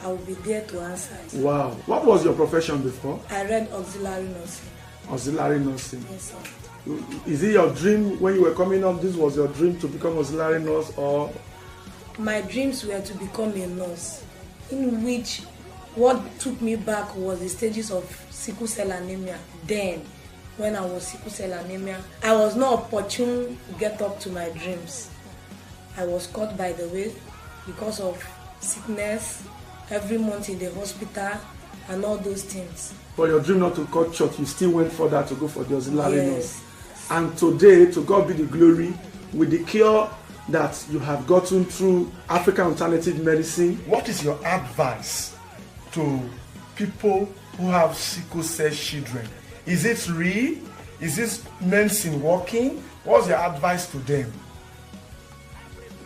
I will be there to answer it. Wow. What was your profession before? I read auxiliary nursing. Auxiliary nursing. Yes, sir. Is it your dream when you were coming up? This was your dream to become auxiliary nurse, or? My dreams were to become a nurse, in which what took me back was the stages of sickle cell anemia. Then, when I was sickle cell anemia, I was not opportune to get up to my dreams. I was caught by the way because of sickness, every month in the hospital, and all those things. But your dream not to cut short, you still went further to go for the auxiliary nurse. And today, to God be the glory, with the cure that you have gotten through African alternative medicine. What is your advice to people who have sickle cell children? Is it real? Is this medicine working? What's your advice to them?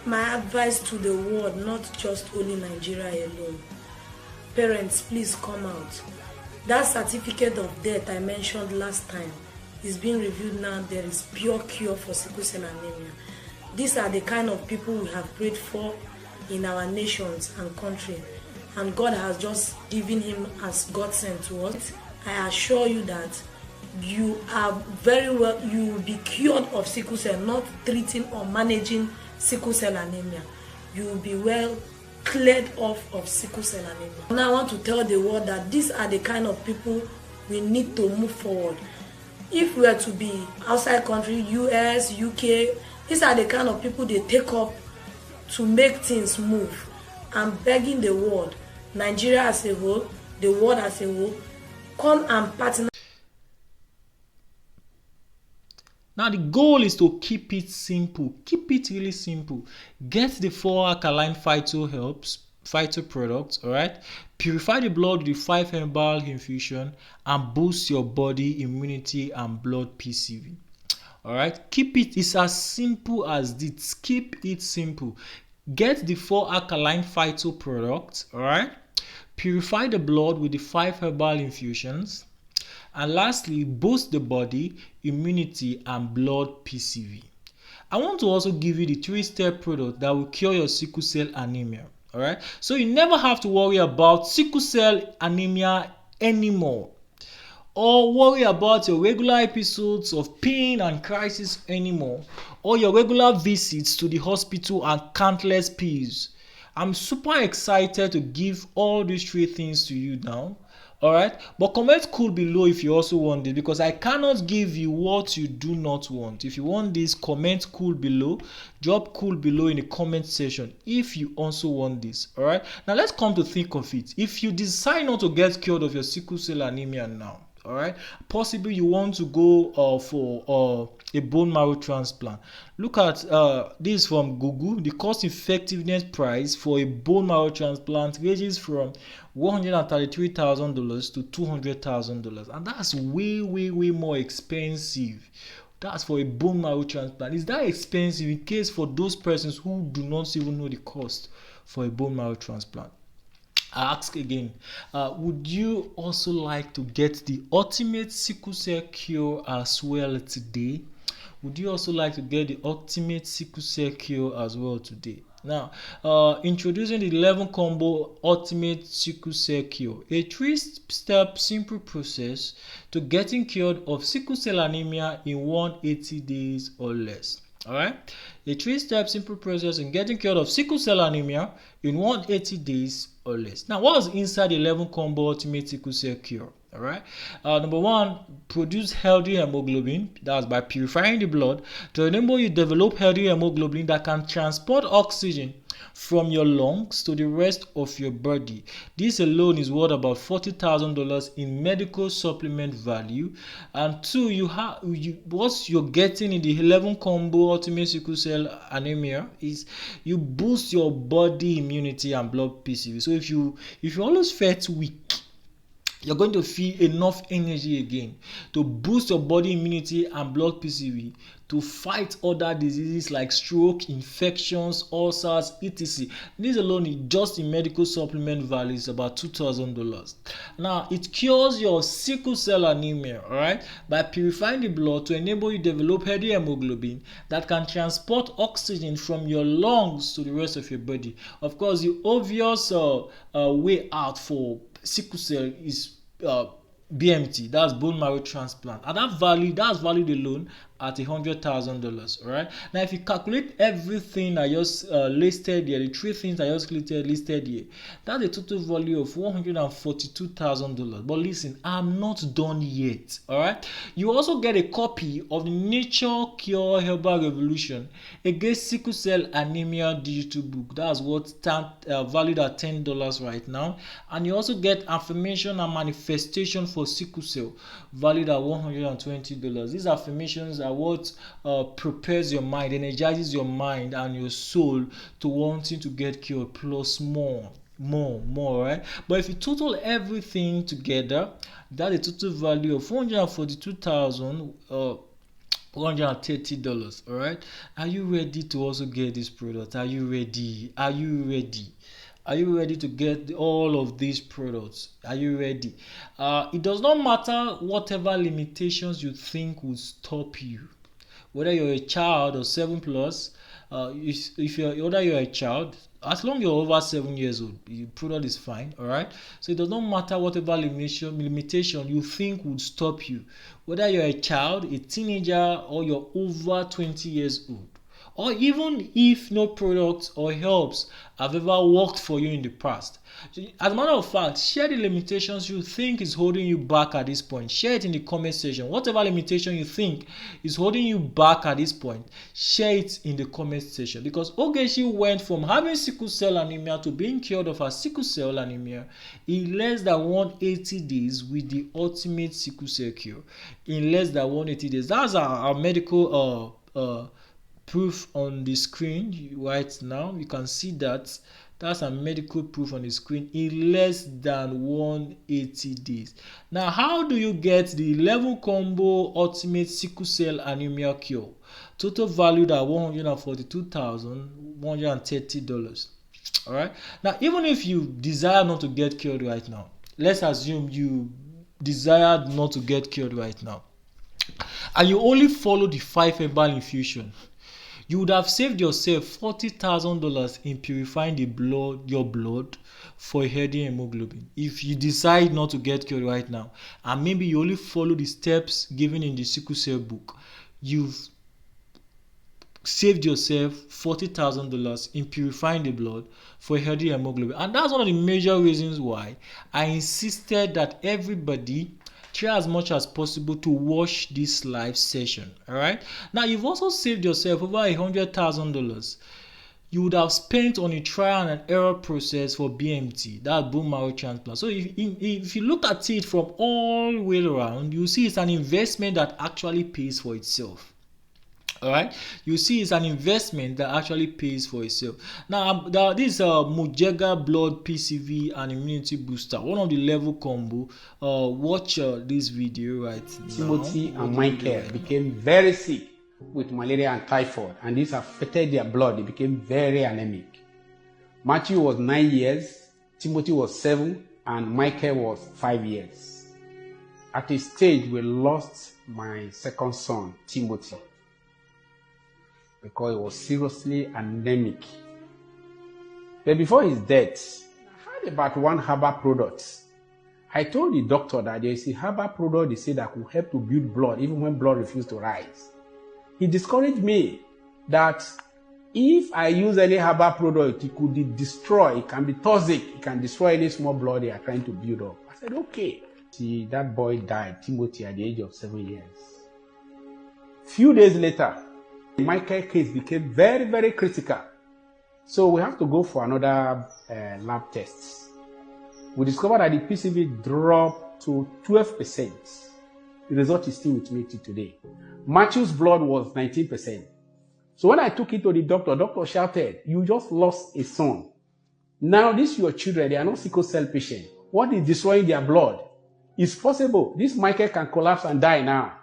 My advice to the world, not just only Nigeria alone. Parents, please come out. That certificate of death I mentioned last time is being reviewed now. There is pure cure for sickle cell anemia. These are the kind of people we have prayed for in our nations and country, and God has just given him as God sent to us. I assure you that you are very well, you will be cured of sickle cell, not treating or managing sickle cell anemia. You will be well cleared off of sickle cell anemia. Now I want to tell the world that these are the kind of people we need to move forward. If we are to be outside country, US, UK, these are the kind of people they take up to make things move. I'm begging the world, Nigeria as a whole, the world as a whole, come and partner. Now the goal is to keep it simple. Keep it really simple. Get the 4 alkaline phyto products, all right? Purify the blood with the 5 Herbal infusion and boost your body immunity and blood PCV. All right? Keep it, it's as simple as this. Keep it simple. Get the 4 alkaline phyto products, all right? Purify the blood with the 5 Herbal infusions. And lastly, boost the body immunity and blood PCV. I want to also give you the 3-step product that will cure your sickle cell anemia. All right, so you never have to worry about sickle cell anemia anymore, or worry about your regular episodes of pain and crisis anymore, or your regular visits to the hospital and countless pills. I'm super excited to give all these 3 things to you now. All right, but comment cool below if you also want it, because I cannot give you what you do not want. If you want this, comment cool below. Drop cool below in the comment section if you also want this. All right, now let's come to think of it. If you decide not to get cured of your sickle cell anemia now, All right, possibly you want to go for a bone marrow transplant. Look at this from Google. The cost effectiveness price for a bone marrow transplant ranges from $133,000 to $200,000, and that's way more expensive. That's for a bone marrow transplant. Is that expensive in case for those persons who do not even know the cost for a bone marrow transplant? I ask again, would you also like to get the ultimate sickle cell cure as well today? Would you also like to get the ultimate sickle cell cure as well today? Now, introducing the 11 combo ultimate sickle cell cure, a 3-step simple process to getting cured of sickle cell anemia in 180 days or less. All right, a 3-step simple process in getting cured of sickle cell anemia in 180 days or less. Now, what is inside the 11 combo ultimate sickle cell cure? All right, number one, produce healthy hemoglobin. That's by purifying the blood to enable you to develop healthy hemoglobin that can transport oxygen from your lungs to the rest of your body. This alone is worth about $40,000 in medical supplement value. And two, what you're getting in the 11 combo ultimate sickle cell anemia is you boost your body immunity and blood PCV. So if you always felt weak, you're going to feel enough energy again to boost your body immunity and blood PCV to fight other diseases like stroke, infections, ulcers, etc. This alone, just in medical supplement value, is about $2,000. Now, it cures your sickle cell anemia, all right, by purifying the blood to enable you to develop healthy hemoglobin that can transport oxygen from your lungs to the rest of your body. Of course, the obvious way out for sickle cell is BMT, that's bone marrow transplant, and that's valued alone at $100,000. All right. Now, if you calculate everything I just listed here, the 3 things I just listed here, that's a total value of $142,000. But listen, I'm not done yet. All right. You also get a copy of the Nature Cure Herbal Revolution Against Sickle Cell Anemia digital book. That's what valued at $10 right now, and you also get affirmation and manifestation for sickle cell valued at $120. These affirmations are what prepares your mind, energizes your mind and your soul to wanting to get cured, plus more, right? But if you total everything together, that's a total value of $142,130. All right. Are you ready to also get this product? Are you ready? Are you ready to get all of these products? Are you ready? It does not matter whatever limitations you think will stop you, whether you're a child or 7+. If you're a child, as long as you're over 7 years old, the product is fine. All right. So it does not matter whatever limitation you think would stop you, whether you're a child, a teenager, or you're over 20 years old. Or even if no products or helps have ever worked for you in the past. As a matter of fact, share the limitations you think is holding you back at this point. Share it in the comment section. Whatever limitation you think is holding you back at this point, share it in the comment section. Because Ogechi went from having sickle cell anemia to being cured of her sickle cell anemia in less than 180 days with the ultimate sickle cell cure. In less than 180 days. That's our medical proof on the screen right now. You can see that's a medical proof on the screen in less than 180 days. Now, how do you get the 11 combo ultimate sickle cell anemia cure? Total valued at $142,130. All right. Now, even if you desire not to get cured right now, let's assume you desired not to get cured right now, and you only follow the 5 herbal infusion, you would have saved yourself $40,000 in purifying your blood for a healthy hemoglobin. If you decide not to get cured right now, and maybe you only follow the steps given in the sickle cell book, you've saved yourself $40,000 in purifying the blood for a healthy hemoglobin. And that's one of the major reasons why I insisted that everybody try as much as possible to watch this live session. All right. Now, you've also saved yourself over $100,000 you would have spent on a trial and error process for BMT, that bone marrow transplant. So if you look at it from all the way around, you see it's an investment that actually pays for itself. All right, you see it's an investment that actually pays for itself. Now this Mujega blood PCV and immunity booster, one of the level combo. Watch this video right Timothy now. and Michael became very sick with malaria and typhoid, and this affected their blood. They became very anemic. Matthew was 9 years, Timothy was 7, and Michael was 5 years. At a stage, we lost my second son, Timothy, because he was seriously anemic. But before his death, I heard about one herbal product. I told the doctor that there is a herbal product they say that could help to build blood even when blood refused to rise. He discouraged me that if I use any herbal product, it could destroy, it can be toxic, it can destroy any small blood they are trying to build up. I said, okay. See, that boy died, Timothy, at the age of 7 years. Few days later, Michael's case became very, very critical. So we have to go for another lab test. We discovered that the PCV dropped to 12%. The result is still with me till today. Matthew's blood was 19%. So when I took it to the doctor shouted, "You just lost a son. Now these your children, they are not sickle cell patients. What is destroying their blood? It's possible. This Michael can collapse and die now."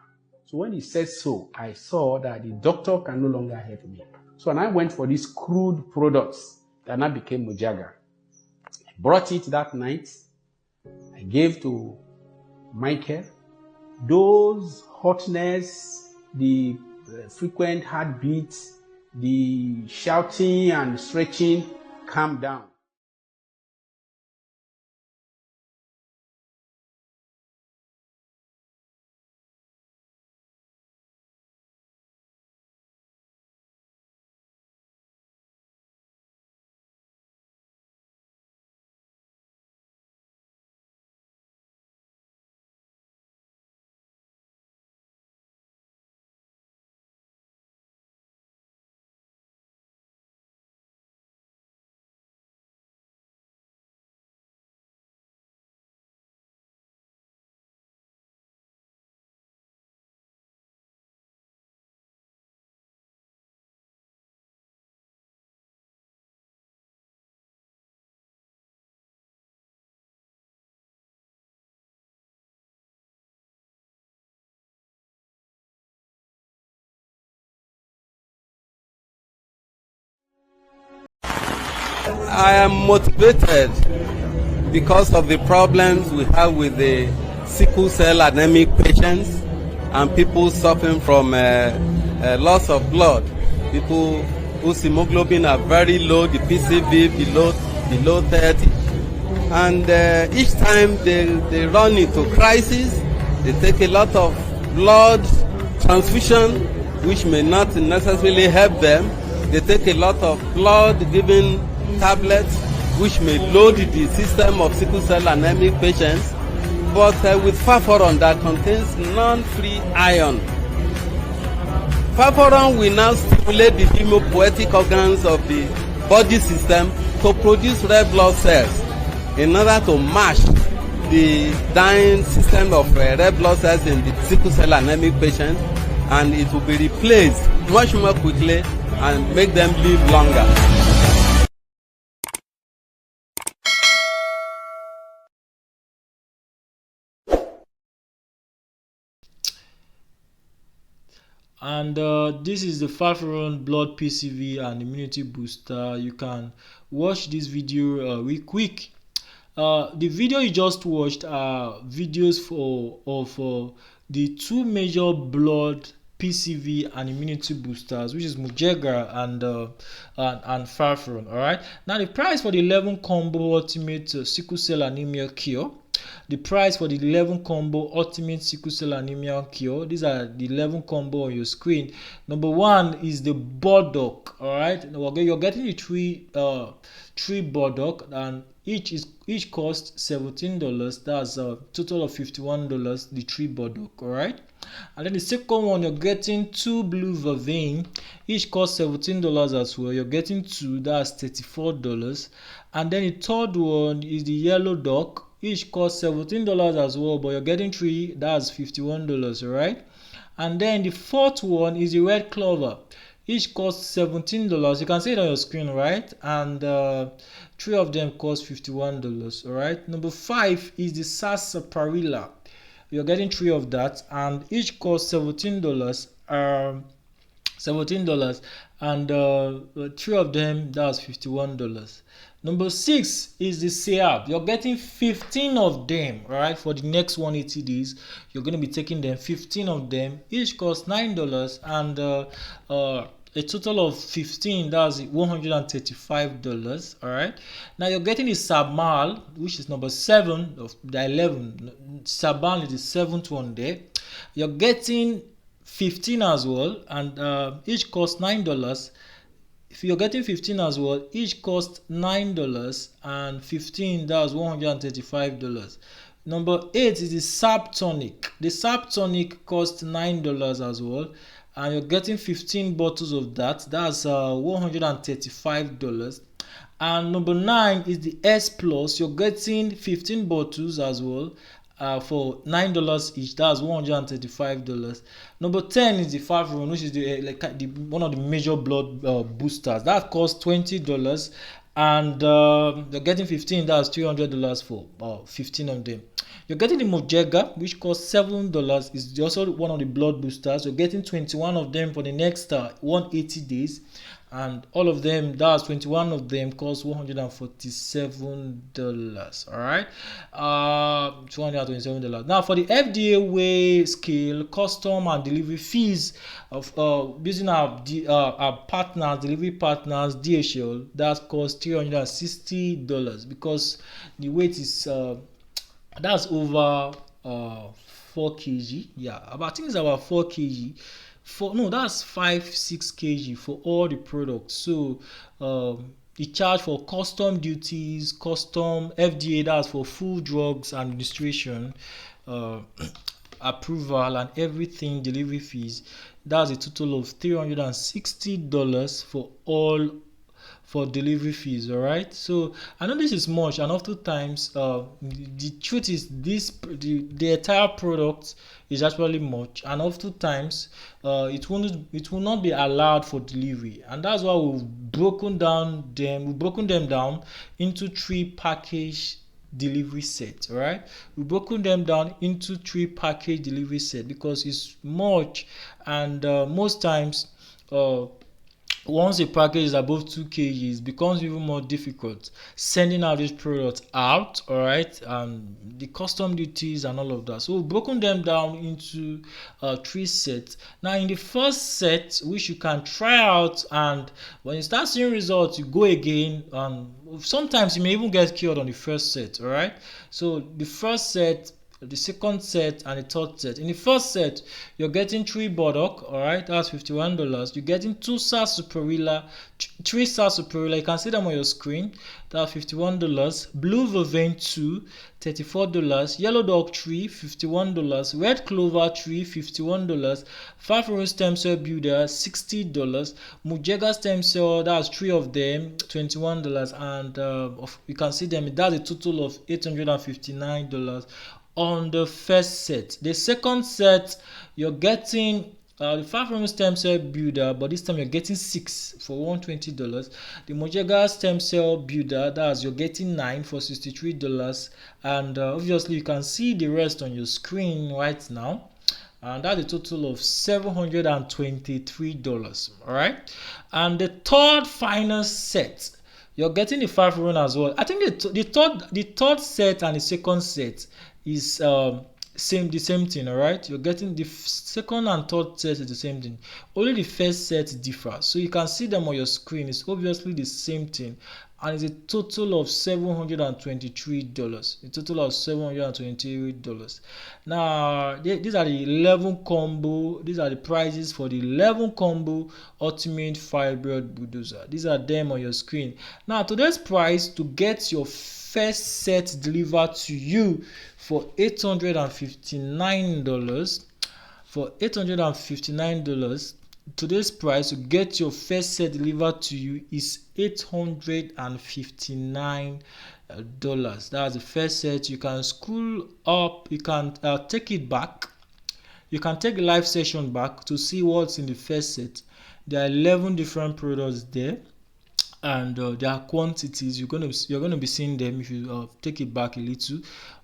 So when he said so, I saw that the doctor can no longer help me. So and I went for these crude products that now became Mojaga. I brought it that night. I gave to Michael. Those hotness, the frequent heartbeats, the shouting and stretching calmed down. I am motivated because of the problems we have with the sickle cell anemic patients and people suffering from loss of blood. People whose hemoglobin are very low, the PCV below 30. And each time they run into crisis, they take a lot of blood transfusion, which may not necessarily help them. They take a lot of blood-giving tablets, which may load the system of sickle cell anemic patients, but with Faforon that contains non-free iron. Faforon will now stimulate the hemopoietic organs of the body system to produce red blood cells in order to match the dying system of red blood cells in the sickle cell anemic patients, and it will be replaced much more quickly and make them live longer. And this is the Faforon blood PCV and immunity booster. You can watch this video real quick. The video you just watched are videos of the two major blood PCV and immunity boosters, which is Mujega and Faforon. All right. Now the price for the 11 combo ultimate sickle cell anemia cure the price for the 11 combo ultimate sickle cell anemia cure. These are the 11 combo on your screen. Number one is the burdock. All right, you're getting the three burdock, and each costs $17. That's a total of $51. The three burdock. All right. And then the second one, you're getting 2 blue vervain, each costs $17 as well. You're getting 2, that's $34. And then the third one is the yellow duck, each costs $17 as well, but you're getting 3, that's $51. All right. And then the fourth one is the red clover, each costs $17. You can see it on your screen, right? And 3 of them cost $51. All right. Number 5 is the sarsaparilla. You're getting 3 of that, and each costs $17. $17, and 3 of them, that's $51. Number 6 is the syrup. You're getting 15 of them. All right, for the next 180 days, you're going to be taking them 15 of them. Each costs $9, and a total of 15, that's $135. All right. Now you're getting the sabmal, which is number 7 of the 11. Sabmal is the 7th one there. You're getting 15 as well, and each costs $9. If you're getting 15 as well, each costs $9, and 15, that's $135. Number 8 is the sap tonic. The sap tonic costs $9 as well, and you're getting 15 bottles of that. That's $135. And number 9 is the S plus. You're getting 15 bottles as well, for $9 each. That's $135. Number 10 is the fibroid, which is the one of the major blood boosters. That costs $20, and you're getting 15. That's $300 for 15 of them. You're getting the Mojega, which costs $7. It's also one of the blood boosters. You're getting 21 of them for the next 180 days. And all of them, that's 21 of them, cost $147. All right, $227. Now for the FDA weigh scale, custom and delivery fees of using our partners, delivery partners, DHL, that costs $360, because the weight is that's over 4 kg. Yeah, I think it's about 4 kg. That's 5-6 kg for all the products. So the charge for custom duties, custom FDA, that's for full drugs administration, approval and everything, delivery fees, that's a total of $360 for all for delivery fees. All right, so I know this is much, and oftentimes the truth is the entire product is actually much, and oftentimes it will not be allowed for delivery, and that's why we've broken them down into 3 package delivery sets. All right, we've broken them down into 3 package delivery set because it's much, and most times once a package is above 2 kg, it becomes even more difficult sending out this product out. All right, the custom duties and all of that. So we've broken them down into 3 sets. Now in the first set, which you can try out, and when you start seeing results, you go again, and sometimes you may even get cured on the first set. All right, so the first set, the second set, and the third set. In the first set, you're getting 3 burdock. All right, that's $51. You're getting 2 sarsaparilla, 3 sarsaparilla. You can see them on your screen. That's $51. Blue vervain 2, $34. Yellow dog 3, $51. Red clover 3, $51. Fibroid stem cell builder $60. Mojega stem cell, that's 3 of them, $21. And you can see them. That's a total of $859 on the first set. The second set, you're getting the fibroid stem cell builder, but this time you're getting 6 for $120. The Mojega stem cell builder, that's you're getting 9 for $63. And obviously you can see the rest on your screen right now, and that's a total of $723. All right, and the third final set, you're getting the fibroid as well. I think the third set and the second set is the same thing. All right, you're getting the second and third set is the same thing, only the first set differs. So you can see them on your screen. It's obviously the same thing, and it's a total of $723. A total of $723. Now these are the 11 combo. These are the prices for the 11 combo ultimate fibroid bulldozer. These are them on your screen. Now today's price to get your first set delivered to you for $859. For $859, today's price to get your first set delivered to you is $859. That's the first set. You can scroll up, you can take it back, you can take the live session back to see what's in the first set. There are 11 different products there, and there are quantities. You're gonna be seeing them if you take it back a little.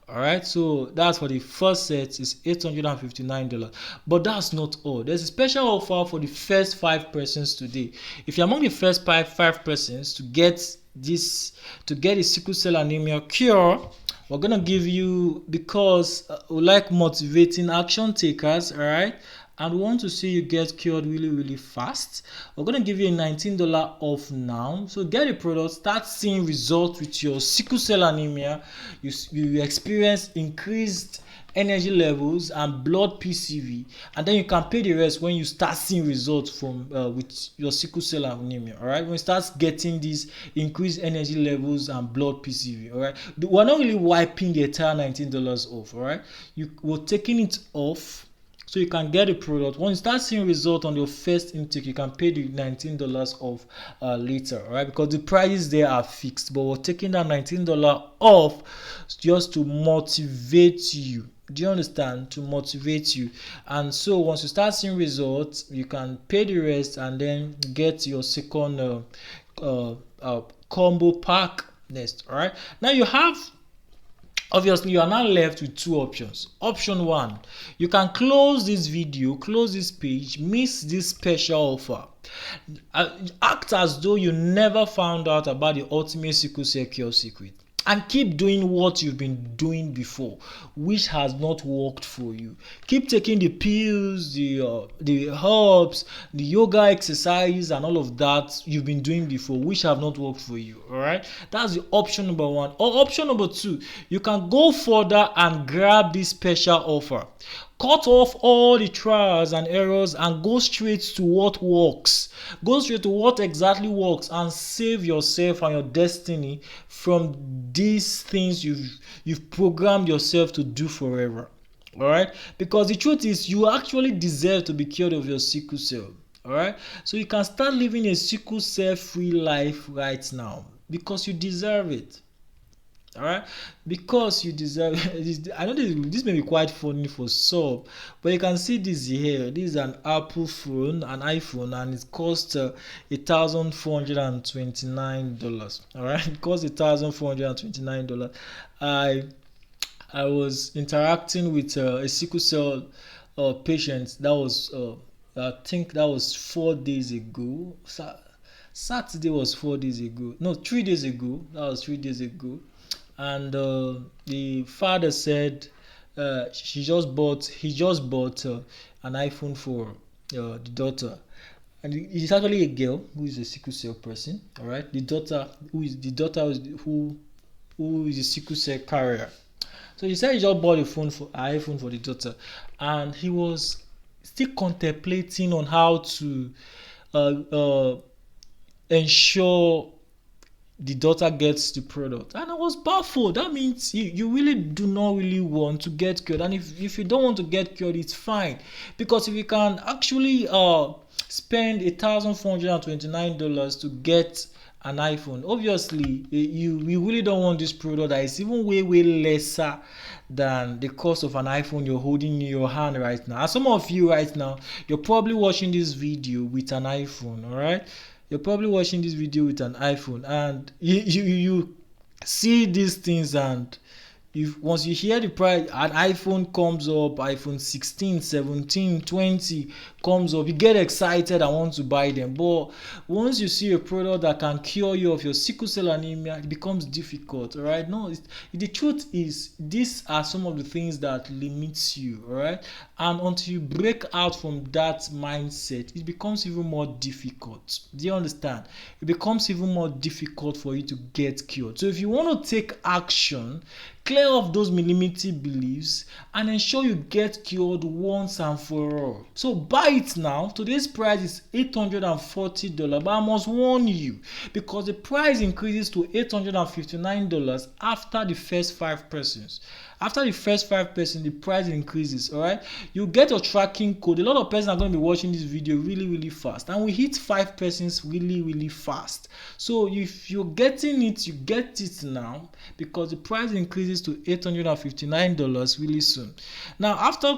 All right, so that's for the first set is $859. But that's not all. There's a special offer for the first 5 persons today. If you're among the first five persons to get a sickle cell anemia cure, we're gonna give you, because we like motivating action takers, all right, and we want to see you get cured really fast. We're going to give you a $19 off now. So get a product, start seeing results with your sickle cell anemia. You experience increased energy levels and blood PCV, and then you can pay the rest when you start seeing results from with your sickle cell anemia. All right, when you start getting these increased energy levels and blood PCV. All right, we're not really wiping the entire $19 off. All right, we're taking it off so you can get a product. When you start seeing results on your first intake, you can pay the $19 off later, all right? Because the prices there are fixed, but we're taking that $19 off just to motivate you. Do you understand? To motivate you. And so once you start seeing results, you can pay the rest and then get your second combo pack next. All right. Now you have, obviously, you are now left with 2 options. Option 1, you can close this video, close this page, miss this special offer. Act as though you never found out about the ultimate sickle cell cure secret, and keep doing what you've been doing before, which has not worked for you. Keep taking the pills, the herbs, the yoga exercise, and all of that you've been doing before, which have not worked for you. All right, that's the option number 1. Or option number 2, you can go further and grab this special offer. Cut off all the trials and errors and go straight to what works. Go straight to what exactly works and save yourself and your destiny from these things you've programmed yourself to do forever. All right? Because the truth is, you actually deserve to be cured of your sickle cell. All right? So you can start living a sickle cell free life right now because you deserve it. All right, because you deserve it. I know this may be quite funny for some, but you can see this here. This is an Apple phone, an iPhone, and it costs $1,429. All right, it costs $1,429. I was interacting with a sickle cell patient. That was I think that was 4 days ago. Saturday was 4 days ago. No, 3 days ago. That was 3 days ago. And the father said he just bought an iPhone for the daughter, and it's actually a girl who is a sickle cell person. All right, the daughter who is a sickle cell carrier. So he said he just bought an iPhone for the daughter, and he was still contemplating on how to ensure the daughter gets the product. And I was baffled. That means you really do not really want to get cured. And if you don't want to get cured, it's fine. Because if you can actually spend $1,429 to get an iPhone, obviously you really don't want this product that is even way lesser than the cost of an iPhone you're holding in your hand right now. And some of you right now, you're probably watching this video with an iPhone. All right, you're probably watching this video with an iPhone, and you see these things and if once you hear the price, an iPhone comes up, iPhone 16, 17, 20 comes up, you get excited and want to buy them. But once you see a product that can cure you of your sickle cell anemia, it becomes difficult. All right, no, the truth is these are some of the things that limits you. All right, and until you break out from that mindset, it becomes even more difficult. Do you understand? It becomes even more difficult for you to get cured. So if you want to take action, clear off those limiting beliefs and ensure you get cured once and for all. So buy it now. Today's price is $840, but I must warn you, because the price increases to $859 after the first 5 persons. After the first 5 persons, the price increases. All right, you get your tracking code. A lot of persons are going to be watching this video really fast, and we hit 5 persons really fast. So if you're getting it, you get it now, because the price increases to $859 really soon. Now, after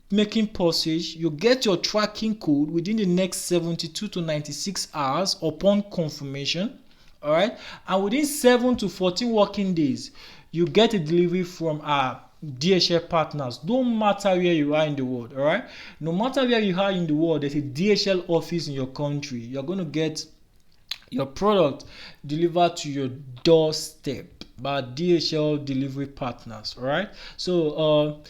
making purchase, you get your tracking code within the next 72 to 96 hours upon confirmation. All right, and within 7 to 14 working days, you get a delivery from our DHL partners. No matter where you are in the world. All right, no matter where you are in the world, there's a DHL office in your country. You're going to get your product delivered to your doorstep by DHL delivery partners. All right, so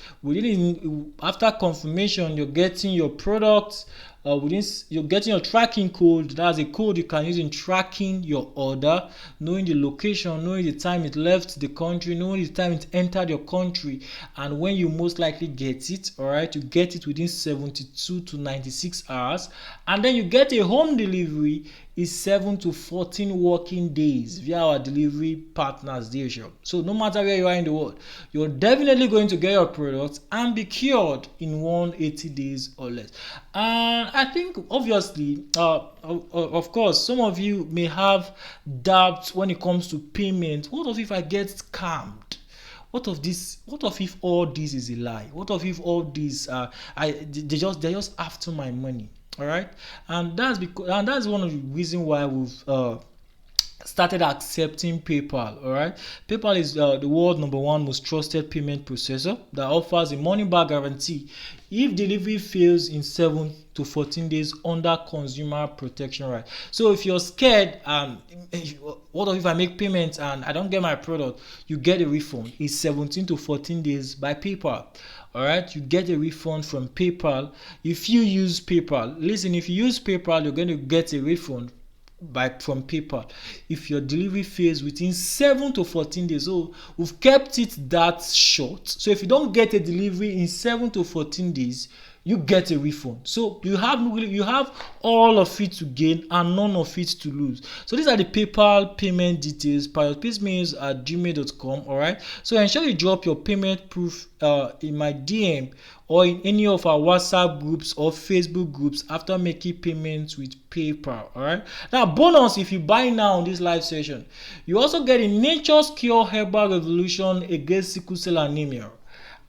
after confirmation, you're getting your product. You're getting your tracking code. That's a code you can use in tracking your order, knowing the location, knowing the time it left the country, knowing the time it entered your country, and when you most likely get it. All right, you get it within 72 to 96 hours, and then you get a home delivery is 7 to 14 working days via our delivery partners DHL. So no matter where you are in the world, you're definitely going to get your product and be cured in 180 days or less. And I think obviously, of course, some of you may have doubts when it comes to payment. What if I get scammed? What if all this is a lie? What if all this they're just after my money? All right, and that's one of the reasons why we've started accepting PayPal. All right, PayPal is the world #1 most trusted payment processor that offers a money back guarantee if delivery fails in 7 to 14 days under consumer protection right. So if you're scared, what if I make payments and I don't get my product, you get a refund. It's 17 to 14 days by PayPal. All right, you get a refund from PayPal if you use PayPal. Listen, if you use PayPal, you're going to get a refund from PayPal if your delivery fails within 7 to 14 days. So we've kept it that short. So if you don't get a delivery in 7 to 14 days, you get a refund. So you have all of it to gain and none of it to lose. So these are the PayPal payment details. prioritpaysmails@gmail.com. All right, so ensure you drop your payment proof in my DM or in any of our WhatsApp groups or Facebook groups after making payments with PayPal. All right, now bonus, if you buy now on this live session, you also get a Nature's Cure Herbal Revolution against sickle cell anemia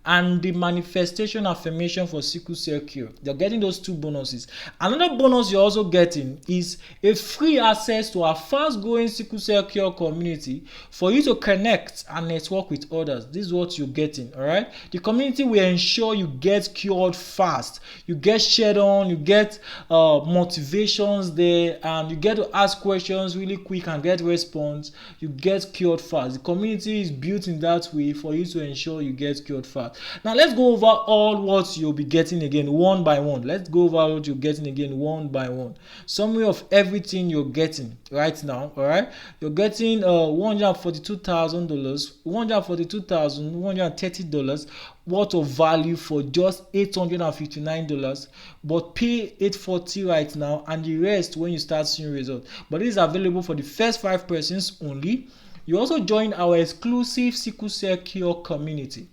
and the manifestation affirmation for sickle cell cure. You're getting those 2 bonuses. Another bonus you're also getting is a free access to our fast growing sickle cell cure community for you to connect and network with others. This is what you're getting. All right, the community will ensure you get cured fast, you get shared on, you get motivations there, and you get to ask questions really quick and get response. You get cured fast. The community is built in that way for you to ensure you get cured fast. Now let's go over all what you'll be getting again one by one. Let's go over what you're getting again one by one. Summary of everything you're getting right now. All right, you're getting $130 worth of value for just $859, but pay $840 right now, and the rest when you start seeing results. But it is available for the first 5 persons only. You also join our exclusive sickle cell cure community.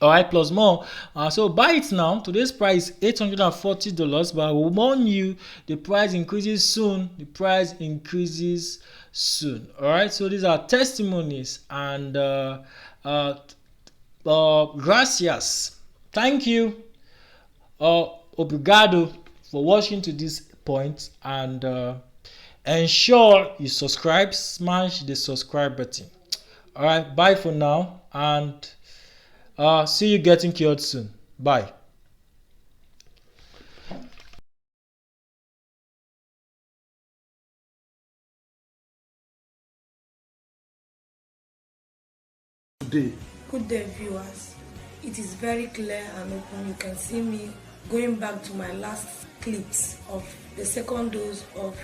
All right, plus more. So buy it now. Today's price is $840, but I will warn you, the price increases soon. All right, so these are testimonies and gracias. Thank you. Obrigado for watching to this point, and ensure you subscribe. Smash the subscribe button. All right, bye for now, and see you getting cured soon. Bye. Today. Good day, viewers. It is very clear and open. You can see me going back to my last clips of the second dose of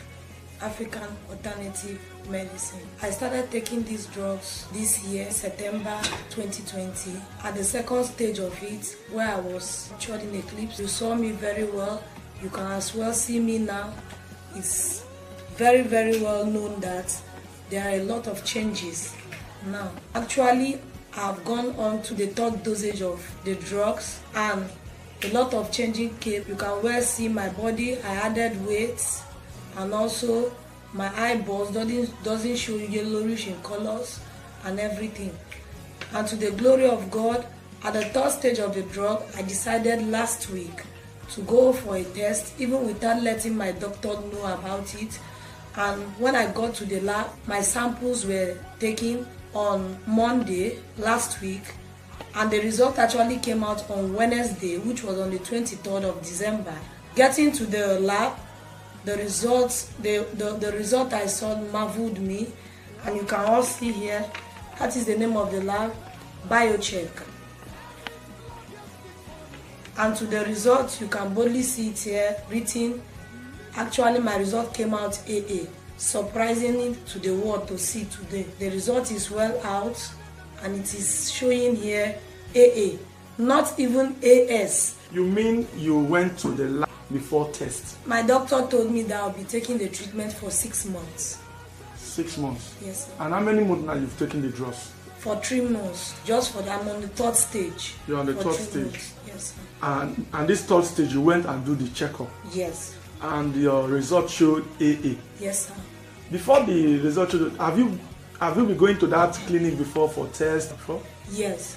African alternative medicine. I started taking these drugs this year, September 2020, at the second stage of it, where I was shot in eclipse. You saw me very well. You can as well see me now. It's very, very well known that there are a lot of changes now. Actually, I've gone on to the third dosage of the drugs, and a lot of changing came. You can well see my body. I added weight, and also my eyeballs doesn't show yellowish in colors and everything. And to the glory of God, at the third stage of the drug, I decided last week to go for a test, even without letting my doctor know about it. And when I got to the lab, my samples were taken on Monday last week, and the result actually came out on Wednesday, which was on the 23rd of December. Getting to the lab, the result I saw marveled me, and you can all see here, that is the name of the lab, Biocheck. And to the result, you can boldly see it here written. Actually, my result came out AA. Surprisingly to the world to see today, the result is well out, and it is showing here AA, not even AS. You mean you went to the lab before test? My doctor told me that I'll be taking the treatment for 6 months. 6 months? Yes, sir. And how many months now you've taken the drugs? For 3 months, just for that. I'm on the third stage. You're on the third 3 stage? months. Yes, sir. And this third stage, you went and do the checkup? Yes. And your result showed AA? Yes, sir. Before the result showed, have you been going to that clinic before for tests before? Yes.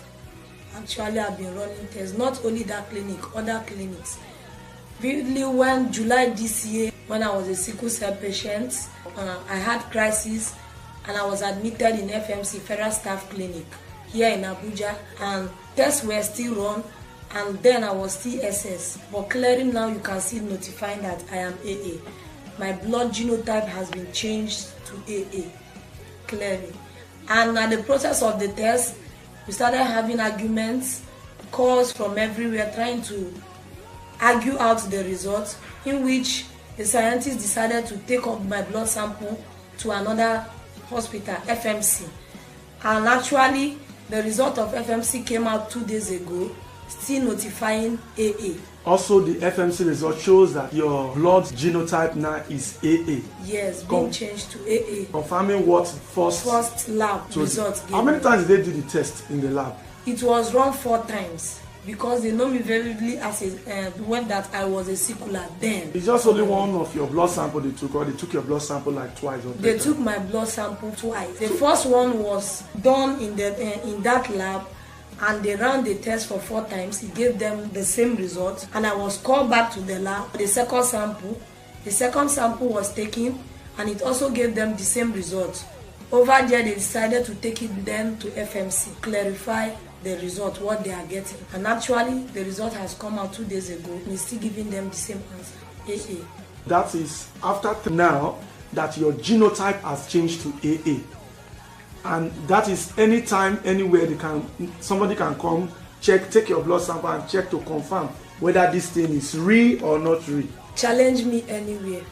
Actually, I've been running tests. Not only that clinic, other clinics. Vividly, when July this year, when I was a sickle cell patient, I had crisis, and I was admitted in FMC Federal Staff Clinic here in Abuja, and tests were still run, and then I was still SS. But clearly now you can see notifying that I am AA. My blood genotype has been changed to AA, clearly. And at the process of the test, we started having arguments, calls from everywhere trying to argue out the results, in which the scientists decided to take up my blood sample to another hospital, FMC. And actually, the result of FMC came out 2 days ago, still notifying AA. Also, the FMC result shows that your blood genotype now is AA. Yes, being changed to AA. Confirming what first lab result gave. How many times did they do the test in the lab? It was run 4 times, because they know me very vividly as when that I was a sickler then. It's just only one of your blood sample they took, or they took your blood sample like twice or They took my blood sample twice. The first one was done in that lab, and they ran the test for 4 times. It gave them the same result, and I was called back to the lab. The second sample was taken, and it also gave them the same result. Over there, they decided to take it then to FMC, clarify the result, what they are getting. And actually, the result has come out 2 days ago, and it's still giving them the same answer, AA. That is after now that your genotype has changed to AA. And that is anytime, anywhere somebody can come, take your blood sample and check to confirm whether this thing is real or not real. Challenge me anywhere,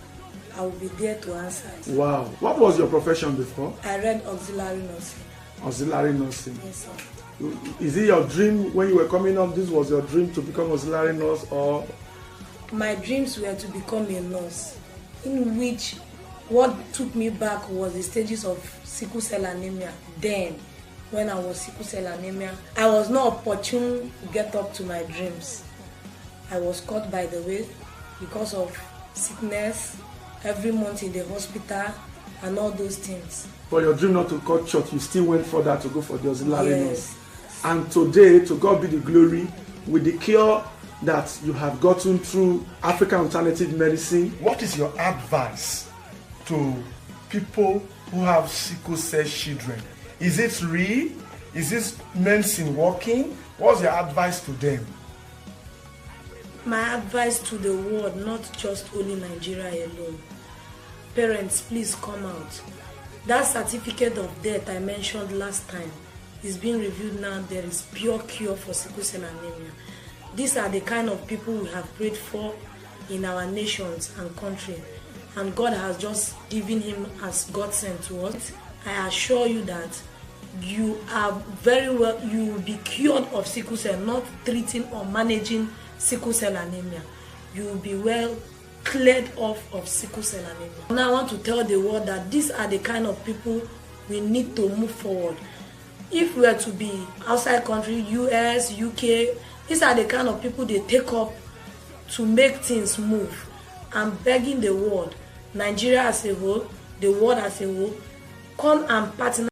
I will be there to answer it. Wow. What was your profession before? I read auxiliary nursing. Auxiliary nursing. Yes, sir. Is it your dream when you were coming up? This was your dream to become auxiliary nurse, or? My dreams were to become a nurse, in which what took me back was the stages of sickle cell anemia. Then, when I was sickle cell anemia, I was not opportune to get up to my dreams. I was caught by the way because of sickness, every month in the hospital, and all those things. For your dream not to cut short, you still went further to go for the auxiliary nurse. And today, to God be the glory, with the cure that you have gotten through African alternative medicine, what is your advice to people who have sickle cell children, Is it real? Is this medicine working? What's your advice to them? My advice to the world, not just only Nigeria alone. Parents, please come out. That certificate of death I mentioned last time is being reviewed now. There is pure cure for sickle cell anemia. These are the kind of people we have prayed for in our nations and country. And God has just given him as God sent to us. I assure you that you are very well, you will be cured of sickle cell, not treating or managing sickle cell anemia. You will be well cleared off of sickle cell anemia. Now I want to tell the world that these are the kind of people we need to move forward. If we are to be outside country, US, UK, these are the kind of people they take up to make things move. I'm begging the world, Nigeria as a whole, the world as a whole, come and partner